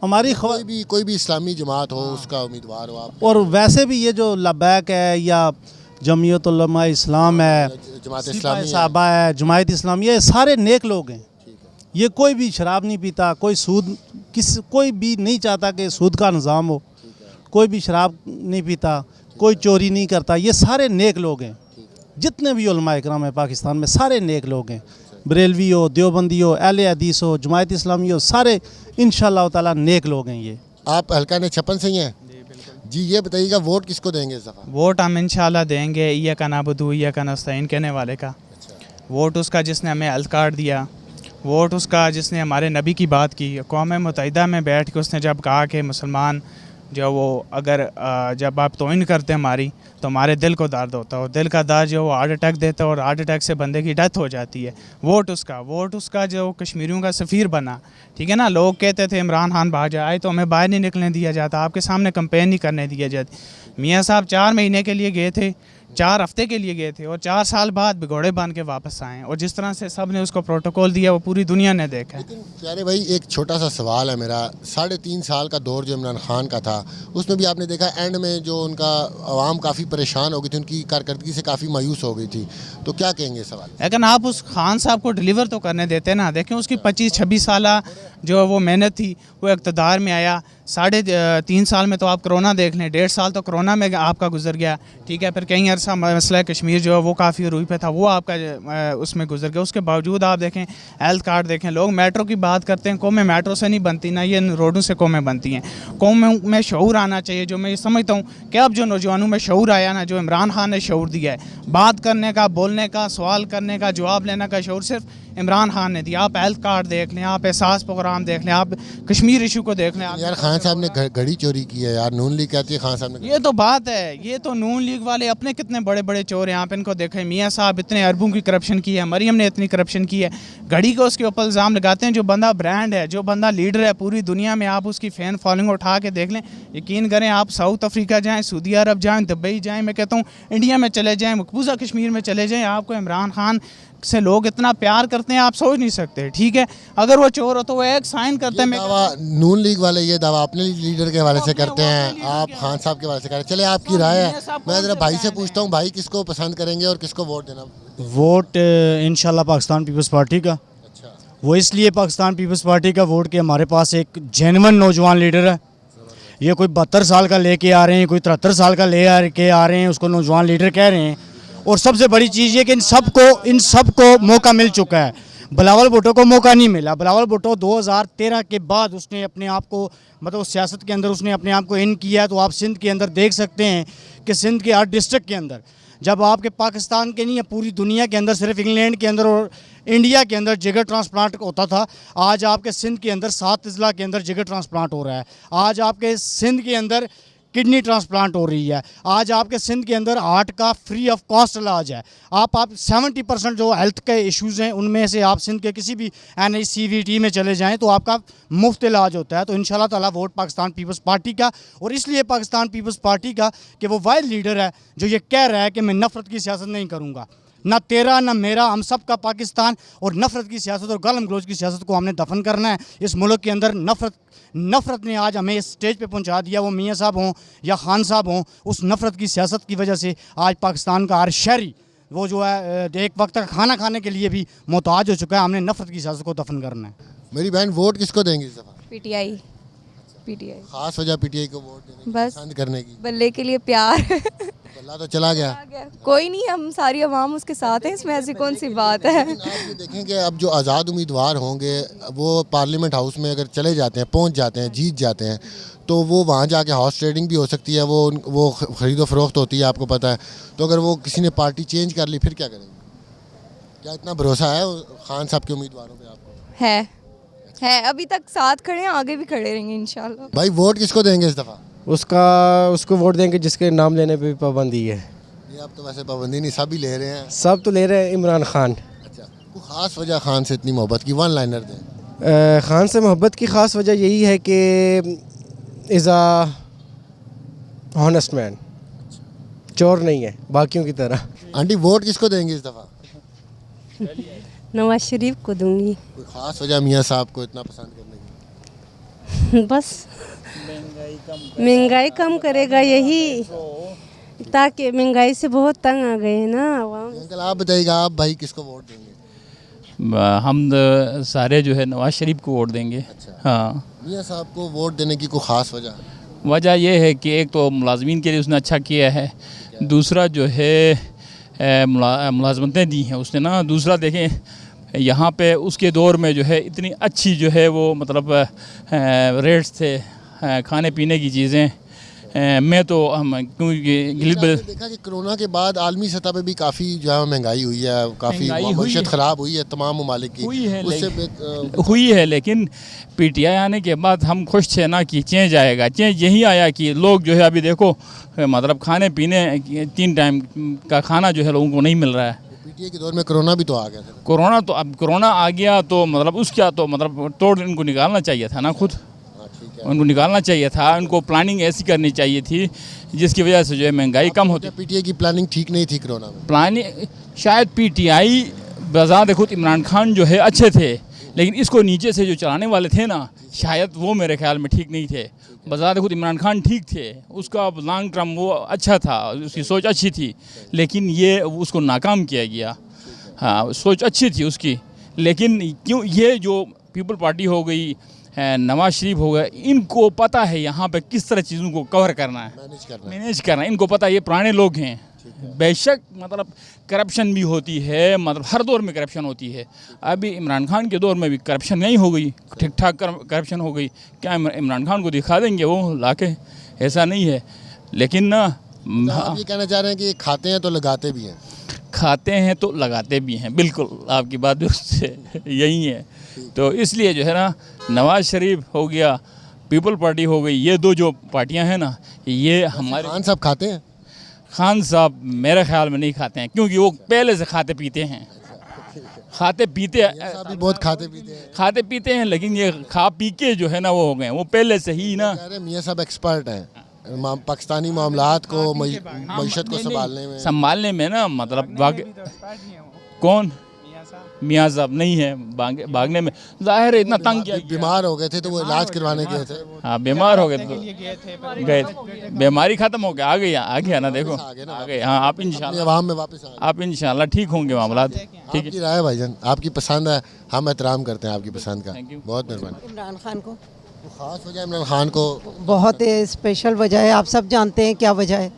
हमारी कोई भी इस्लामी जमात हो उसका उम्मीदवार हो आप। और वैसे भी ये जो लब्बैक है या जमीयत उलमा इस्लाम है, जमात इस्लामी साहबा है, जमायत इस्लामी, ये सारे नेक लोग हैं। ये कोई भी शराब नहीं पीता, कोई सूद कोई भी नहीं चाहता कि सूद का निज़ाम हो, कोई भी शराब नहीं पीता, कोई चोरी नहीं करता, ये सारे नेक लोग हैं। जितने भी उलमा इकराम है पाकिस्तान में सारे नेक लोग हैं, बरेलवी हो, देवबंदी हो, अहले हदीस हो, जमायत इस्लामी हो, सारे इंशाअल्लाह ताला नेक लोग हैं। ये आप हल्का ने छप्पन से ही हैं जी, ये बताइएगा वोट किसको देंगे इस दफ़ा? वोट हम इंशाल्लाह देंगे इया का नाबुदू इया का नस्तईन कहने वाले का। वोट उसका जिसने हमें हेल्थ कार्ड दिया, वोट उसका जिसने हमारे नबी की बात की, कौम मुत्तहिदा में बैठ के उसने जब कहा कि मुसलमान जो वो अगर जब आप तौहीन करते हैं हमारी तो हमारे दिल को दर्द होता है और दिल का दर्द जो वो हार्ट अटैक देता है और हार्ट अटैक से बंदे की डेथ हो जाती है। वोट उसका जो कश्मीरियों का सफ़ीर बना, ठीक है ना। लोग कहते थे इमरान खान बाहर जाए तो हमें बाहर नहीं निकलने दिया जाता, आपके सामने कंपेन नहीं करने दिया जाती। मियाँ साहब 4 महीने के लिए गए थे, 4 हफ्ते के लिए गए थे और 4 साल बाद भिगोड़े बांध के वापस आए और जिस तरह से सब ने उसको प्रोटोकॉल दिया वो पूरी दुनिया ने देखा है। प्यारे भाई एक छोटा सा सवाल है मेरा, 3.5 साल का दौर जो इमरान खान का था उसमें भी आपने देखा एंड में जो उनका आवाम काफ़ी परेशान हो गई थी, उनकी कारकर्दगी से काफ़ी मायूस हो गई थी, तो क्या कहेंगे सवाल? लेकिन आप उस खान साहब को डिलीवर तो करने देते ना। देखें उसकी 25-26 साल जो वो मेहनत थी, वो इक़्तिदार में आया, 3.5 साल में तो आप कोरोना देख लें, 1.5 साल तो कोरोना में आपका गुजर गया, ठीक है। फिर कई अरसा मसला कश्मीर जो है वो काफ़ी रूई पे था, वो आपका उसमें गुजर गया। उसके बावजूद आप देखें हेल्थ कार्ड देखें, लोग मेट्रो की बात करते हैं, कौमें मेट्रो से नहीं बनती ना, ये रोडों से कौमें बनती हैं। कौम में शऊर आना चाहिए, जो मैं समझता हूँ कि अब जो नौजवानों में शऊर आया ना, जो इमरान खान ने शऊर दिया है, बात करने का, बोलने का, सवाल करने का, जवाब लेने का शऊर सिर्फ इमरान खान ने दिया। आप हेल्थ कार्ड देख लें, आप एहसास प्रोग्राम देख लें, आप कश्मीर इशू को देख लें। यार खान साहब ने घड़ी चोरी की है यार, नून लीग कहती है खान साहब ने। ये तो बात है, ये तो नून लीग वाले अपने कितने बड़े बड़े चोर हैं, आप इनको देखें। मियाँ साहब इतने अरबों की करप्शन की है, मरियम ने इतनी करप्शन की है, घड़ी को उसके ऊपर इल्ज़ाम लगाते हैं। जो बंदा ब्रांड है, जो बंदा लीडर है पूरी दुनिया में, आप उसकी फ़ैन फॉलोइंग उठा के देख लें। यकीन करें, आप साउथ अफ्रीका जाएँ, सऊदी अरब जाएँ, दुबई जाएँ, मैं कहता हूँ इंडिया में चले जाएँ, मकबूजा कश्मीर में चले जाएँ, आपको इमरान खान से लोग इतना प्यार करते हैं आप सोच नहीं सकते, ठीक है। अगर वो चोर हो तो वो एक साइन करते हैं। दावा नून लीग वाले ये दावा अपने लीडर के हवाले से करते हैं, आप खान साहब के हवाले से करें। चले आपकी राय है, मैं ज़रा भाई से पूछता हूँ, भाई किसको पसंद करेंगे और किसको वोट देना? वोट इंशाल्लाह पाकिस्तान पीपल्स पार्टी का। वो इसलिए पाकिस्तान पीपल्स पार्टी का वोट कि हमारे पास एक जेन्युइन नौजवान लीडर है। ये कोई 72 साल का लेके आ रहे हैं, कोई 73 साल का ले के आ रहे हैं, उसको नौजवान लीडर कह रहे हैं। और सबसे बड़ी चीज़ ये कि इन सबको मौका मिल चुका है। बिलावल भुट्टो को मौका नहीं मिला। बिलावल भुट्टो 2013 के बाद उसने अपने आप को, मतलब सियासत के अंदर उसने अपने आप को इन किया। तो आप सिंध के अंदर देख सकते हैं कि सिंध के हर डिस्ट्रिक्ट के अंदर, जब आपके पाकिस्तान के नहीं है पूरी दुनिया के अंदर, सिर्फ इंग्लैंड के अंदर और इंडिया के अंदर जिगर ट्रांसप्लांट होता था, आज आपके सिंध के अंदर 7 अजला के अंदर जिगर ट्रांसप्लांट हो रहा है। आज आपके सिंध के अंदर किडनी ट्रांसप्लांट हो रही है। आज आपके सिंध के अंदर हार्ट का फ्री ऑफ कॉस्ट इलाज है। आप 70% जो हेल्थ के इश्यूज़ हैं उनमें से आप सिंध के किसी भी NICVT में चले जाएं तो आपका मुफ्त इलाज होता है। तो इंशाल्लाह ताला वोट पाकिस्तान पीपल्स पार्टी का, और इसलिए पाकिस्तान पीपल्स पार्टी का कि वो वाहिद लीडर है जो ये कह रहा है कि मैं नफ़रत की सियासत नहीं करूँगा, ना तेरा ना मेरा, हम सब का पाकिस्तान, और नफ़रत की सियासत और गालम गलोच की सियासत को हमने दफन करना है। इस मुल्क के अंदर नफ़रत ने आज हमें इस स्टेज पे पहुंचा दिया, वो मियाँ साहब हों या खान साहब हों। उस नफ़रत की सियासत की वजह से आज पाकिस्तान का हर शहरी वो जो है एक वक्त का खाना खाने के लिए भी मोहताज हो चुका है। हमने नफ़रत की सियासत को दफन करना है। मेरी बहन वोट किसको देंगी इस दफ़ा? PTI। खास वजह PTI को वोट देने की, बस पसंद करने की? बल्ले के लिए प्यार। बल्ला तो चला गया। कोई नहीं, हम सारी आवाम उसके साथ हैं, इसमें ऐसी कौन सी बात है। आप ये देखें कि अब जो आज़ाद उम्मीदवार होंगे वो पार्लियामेंट हाउस में अगर चले जाते हैं, पहुंच जाते हैं, जीत जाते हैं, तो वो वहाँ जाके हॉर्स ट्रेडिंग भी हो सकती है, वो ख़रीदो फरोख्त होती है, आपको पता है। तो अगर वो किसी ने पार्टी चेंज कर ली फिर क्या करेंगे? क्या इतना भरोसा है खान साहब के उम्मीदवारों पे आपको? है अभी तक साथ खड़े हैं, आगे भी खड़े रहेंगे इंशाल्लाह। भाई वोट किसको देंगे इस दफ़ा? उसको वोट देंगे जिसके नाम लेने पे भी पाबंदी है। ये अब तो वैसे पाबंदी नहीं, सब ही ले रहे हैं। सब तो ले रहे हैं इमरान खान। अच्छा, कोई ख़ास वजह खान से इतनी मोहब्बत की? वन लाइनर दें। खान से मोहब्बत की ख़ास वजह यही है कि इज़ अ हॉनेस्ट मैन, चोर नहीं है बाकियों की तरह। आंटी वोट किसको देंगे इस दफ़ा? नवाज शरीफ को दूंगी। कोई ख़ास वजह मियाँ साहब को इतना पसंद करने की? बस महंगाई कम करेगा यही, ताकि महंगाई से बहुत तंग आ गए हैं ना आवाम। अंकल आप बताइएगा, आप भाई किसको वोट देंगे? हम सारे जो है नवाज शरीफ को वोट देंगे। अच्छा। हाँ, मियाँ साहब को वोट देने की कोई ख़ास वजह? वजह यह है कि एक तो मुलाजमीन के लिए उसने अच्छा किया है, दूसरा जो है मुलाजमतें दी हैं उसने ना। दूसरा देखें यहाँ पे उसके दौर में जो है इतनी अच्छी जो है वो मतलब रेट्स थे खाने पीने की चीज़ें। मैं तो हम क्योंकि देखा कि कोरोना के बाद आलमी सतह पे भी काफ़ी जो है महंगाई हुई है, काफ़ी मईशत ख़राब हुई है तमाम ममालिक की। हुई है, लेकिन पीटीआई आने के बाद हम खुश थे ना कि चेंज आएगा। चेंज यही आया कि लोग जो है अभी देखो मतलब खाने पीने 3 टाइम का खाना जो है लोगों को नहीं मिल रहा है। पीटीआई के दौर में कोरोना भी तो आ गया था। कोरोना तो अब कोरोना आ गया तो मतलब उसका तो मतलब तोड़ इनको निकालना चाहिए था ना, खुद उनको निकालना चाहिए था। उनको प्लानिंग ऐसी करनी चाहिए थी जिसकी वजह से जो है महंगाई कम होती। पीटीआई की प्लानिंग ठीक नहीं थी कोरोना में? प्लानिंग शायद पीटीआई बजात खुद इमरान खान जो है अच्छे थे, लेकिन इसको नीचे से जो चलाने वाले थे ना शायद वो मेरे ख्याल में ठीक नहीं थे। बजात खुद इमरान खान ठीक थे, उसका लॉन्ग टर्म वो अच्छा था, उसकी सोच अच्छी थी, लेकिन ये उसको नाकाम किया गया। हाँ, सोच अच्छी थी उसकी, लेकिन क्यों ये जो पीपल पार्टी हो गई, नवाज शरीफ हो गया, इनको पता है यहाँ पे किस तरह चीज़ों को कवर करना है, मैनेज करना है। इनको पता है, ये पुराने लोग हैं। बेशक मतलब करप्शन भी होती है, मतलब हर दौर में करप्शन होती है। अभी इमरान खान के दौर में भी करप्शन नहीं हो गई, ठीक ठाक करप्शन हो गई। क्या इमरान खान को दिखा देंगे वो लाके? ऐसा नहीं है। लेकिन ना आप ये कहना चाह रहे हैं कि खाते हैं तो लगाते भी हैं? खाते हैं तो लगाते भी हैं, बिल्कुल आपकी बात दुरुस्त है, यही है। तो इसलिए जो है ना नवाज शरीफ हो गया, पीपल पार्टी हो गई, ये दो जो पार्टियां हैं ना ये हमारे। खान साहब खाते हैं? खान साहब मेरे ख्याल में नहीं खाते हैं, क्योंकि वो पहले से खाते पीते हैं। खाते पीते भी बहुत खाते पीते हैं, लेकिन ये खा पी के जो है ना वो हो गए, वो पहले से ही ना। मियाँ साहब एक्सपर्ट हैं पाकिस्तानी मामलात को, मईशत को संभालने में ना, मतलब कौन? मियाँ साहब नहीं है भागने में, जाहिर है इतना तंग किया। बीमार हो गए थे तो वो इलाज करवाने गए थे। हाँ, बीमार हो गए तो गए थे, बीमारी खत्म हो गया, आ गया ना, देखो आ गए। हाँ, आप इंशाल्लाह ठीक होंगे मामला। ठीक है, राय भाईजान, आपकी पसंद है, हम एहतराम करते हैं आपकी पसंद का, बहुत मेहरबानी। इमरान खान को खास वजह इमरान खान को बहुत स्पेशल वजह है, आप सब जानते हैं क्या वजह है।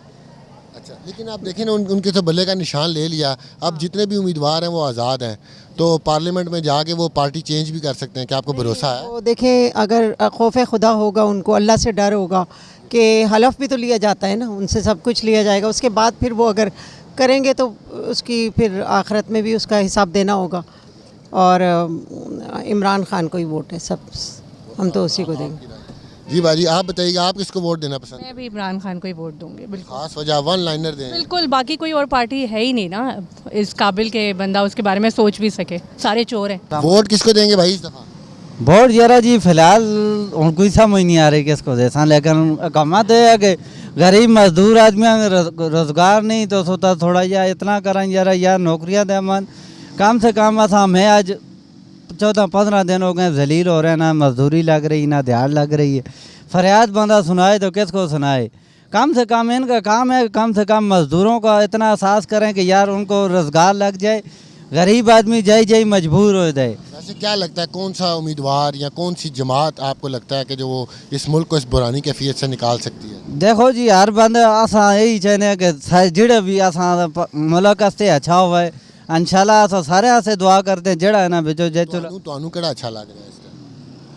अच्छा, लेकिन आप देखें ना उनके तो बल्ले का निशान ले लिया। अब जितने भी उम्मीदवार हैं वो आज़ाद हैं, तो पार्लियामेंट में जाके वो पार्टी चेंज भी कर सकते हैं। क्या आपको भरोसा है? वो देखें, अगर खौफ खुदा होगा उनको, अल्लाह से डर होगा कि हलफ भी तो लिया जाता है ना, उनसे सब कुछ लिया जाएगा। उसके बाद फिर वो अगर करेंगे तो उसकी फिर आखिरत में भी उसका हिसाब देना होगा। और इमरान खान को ही वोट है, सब हम तो उसी को देंगे। जी बाजी, आप बताइएगा, आप किसको वोट देना पसंद? मैं भी इमरान खान को ही वोट दूंगी। बिल्कुल। खास वजह वन लाइनर दें? बिल्कुल, बाकी कोई और पार्टी है ही नहीं ना इस काबिल के बंदा उसके बारे में सोच भी सके, सारे चोर हैं। वोट किसको देंगे भाई इस दफ़ा? वोट जरा जी फिलहाल उनको ही समझ नहीं आ रही किसको देसा, लेकिन कमा तो है कि गरीब मजदूर आदमी रोजगार नहीं तो सोता थोड़ा या इतना करें जरा या नौकरियाँ दे मन कम से कम। असा हमें आज 14-15 दिन हो गए जलील हो रहे हैं, ना मजदूरी लग रही ना दिहाड़ लग रही है। फरियाद बंदा सुनाए तो किसको सुनाए? कम से कम इनका काम है, कम से कम मजदूरों का इतना एहसास करें कि यार उनको रोज़गार लग जाए, गरीब आदमी जाई मजबूर हो जाए। वैसे क्या लगता है कौन सा उम्मीदवार या कौन सी जमात आपको लगता है कि जो वो इस मुल्क को इस बुरानी कैफियत से निकाल सकती है? देखो जी, हर बंदा असा यही चाहने कि जिड़े भी असा मुल्क से अच्छा हुआ है, इंशाल्लाह असा सारे से दुआ करते हैं। जड़ा है ना बेचो जे चलो तो केड़ा अच्छा लग रहा है इसका?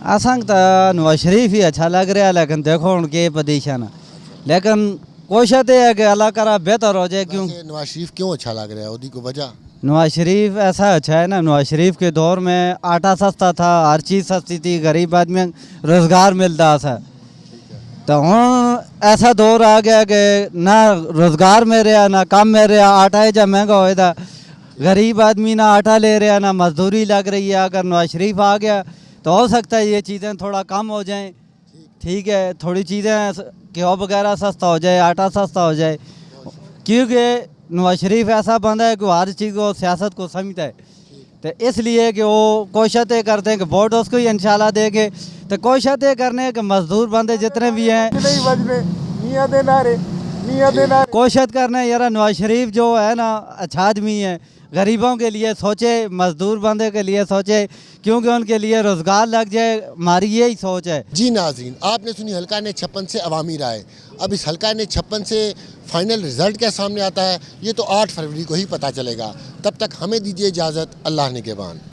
आसान तो नवाज शरीफ ही अच्छा लग रहा है, लेकिन देखो उनके पोजीशन है, लेकिन कोशिश है कि अल्लाह करा बेहतर हो जाए। क्यों नवाज शरीफ क्यों अच्छा लग रहा है, उसकी को वजह? नवाज शरीफ ऐसा अच्छा है ना, नवाज शरीफ के दौर में आटा सस्ता था, हर चीज़ सस्ती थी, गरीब आदमी रोज़गार मिलता था। तो हूँ ऐसा दौर आ गया कि ना रोज़गार में रहा ना काम में रहा, आटा जब महंगा होए था, गरीब आदमी ना आटा ले रहा ना मजदूरी लग रही है। अगर नवाज शरीफ आ गया तो हो सकता है ये चीज़ें थोड़ा कम हो जाएं, ठीक है, थोड़ी चीज़ें घ्यो वगैरह सस्ता हो जाए, आटा सस्ता हो जाए, क्योंकि नवाज शरीफ ऐसा बंदा है कि हर चीज़ को सियासत को समझता है। तो इसलिए कि वो कोशिशें करते हैं कि वोट उसको ही इंशाल्लाह देंगे। तो कोशिशें करने कि मजदूर बंदे जितने भी हैं कोशिश करने यार नवाज शरीफ जो है ना अच्छा आदमी है, गरीबों के लिए सोचे, मजदूर बंदे के लिए सोचे, क्योंकि उनके लिए रोज़गार लग जाए, हमारी यही सोच है। जी नाज़रीन, आपने सुनी हल्का ने 56 से अवामी राय। अब इस हल्का ने 56 से फाइनल रिज़ल्ट क्या सामने आता है ये तो 8 फरवरी को ही पता चलेगा। तब तक हमें दीजिए इजाज़त, अल्लाह निगहबान।